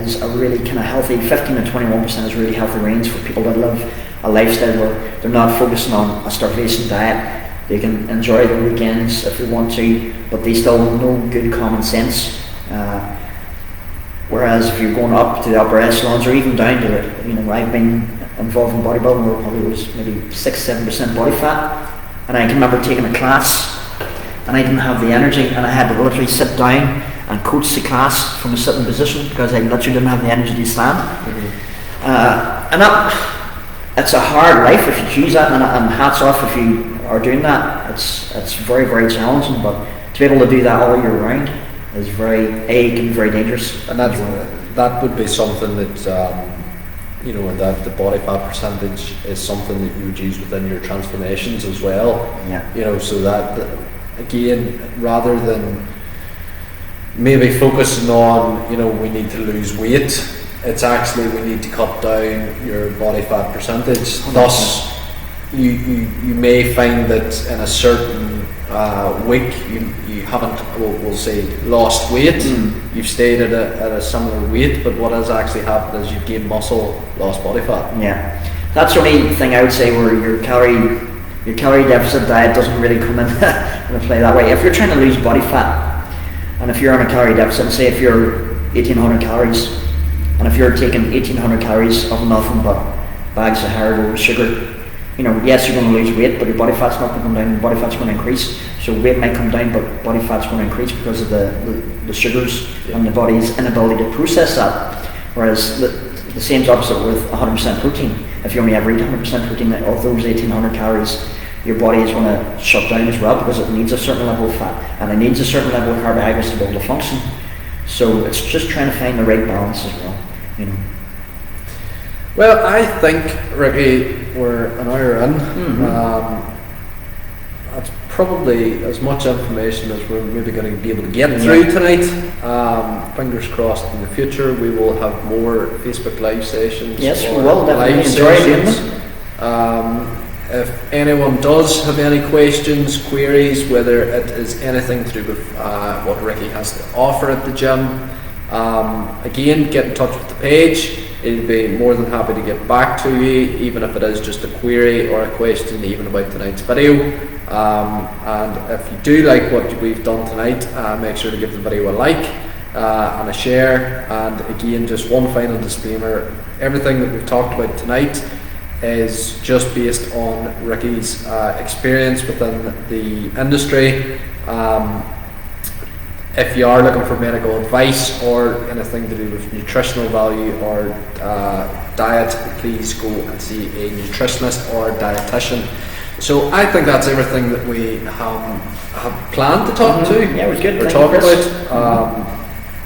is a really kind of healthy, 15 to 21% is a really healthy range for people that live a lifestyle where they're not focusing on a starvation diet. They can enjoy the weekends if they want to, but they still know good common sense. Whereas if you're going up to the upper echelons or even down to it, I've been involved in bodybuilding where probably was maybe 6-7% body fat, and I can remember taking a class and I didn't have the energy, and I had to literally sit down and coach the class from a sitting position because I literally didn't have the energy to stand. And it's a hard life if you choose that, and hats off if you are doing that. It's very, very challenging, but to be able to do that all year round is can be very dangerous. And that would be something that that the body fat percentage is something that you would use within your transformations as well. So that again, rather than maybe focusing on we need to lose weight, it's actually we need to cut down your body fat percentage. 100%. Thus you may find that in a certain week you haven't, we'll say, lost weight. You've stayed at a similar weight, but what has actually happened is you've gained muscle, lost body fat. That's the only thing I would say where your calorie deficit diet doesn't really come into play that way. If you're trying to lose body fat, and if you're on a calorie deficit, say if you're 1800 calories, and if you're taking 1800 calories of nothing but bags of hard sugar, yes, you're going to lose weight, but your body fat's not going to come down, your body fat's going to increase. So weight might come down, but body fat's going to increase because of the sugars and the body's inability to process that. Whereas the same's opposite with 100% protein. If you only ever eat 100% protein of those 1800 calories, your body is going to shut down as well because it needs a certain level of fat and it needs a certain level of carbohydrates to be able to function. So it's just trying to find the right balance as well. Well, I think, Ricky, we're an hour in. That's probably as much information as we're maybe going to be able to get through tonight. Fingers crossed in the future we will have more Facebook Live sessions. Yes, we will definitely enjoy doing them. If anyone does have any questions, queries, whether it is anything to do with what Ricky has to offer at the gym, again, get in touch with the page. He'll be more than happy to get back to you, even if it is just a query or a question even about tonight's video. And if you do like what we've done tonight, make sure to give the video a like and a share. And again, just one final disclaimer, everything that we've talked about tonight is just based on Ricky's experience within the industry. If you are looking for medical advice or anything to do with nutritional value or diet, please go and see a nutritionist or dietitian. So I think that's everything that we have planned to talk to. Yeah, it was good. Or talk about.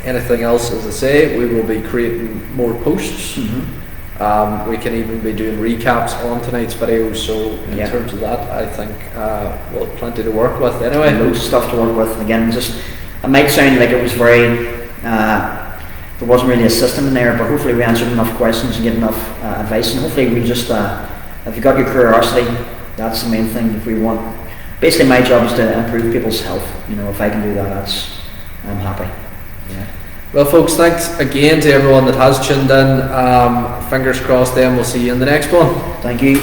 Anything else, as I say, we will be creating more posts. We can even be doing recaps on tonight's video, so in terms of that, I think we'll have plenty to work with anyway. Loads of stuff to work with. Again, just it might sound like it was very there wasn't really a system in there, but hopefully we answered enough questions and get enough advice, and hopefully we just if you got your curiosity, that's the main thing. If we want, basically my job is to improve people's health. You know, if I can do that, I'm happy. Yeah. Well, folks, thanks again to everyone that has tuned in. Fingers crossed then we'll see you in the next one. Thank you.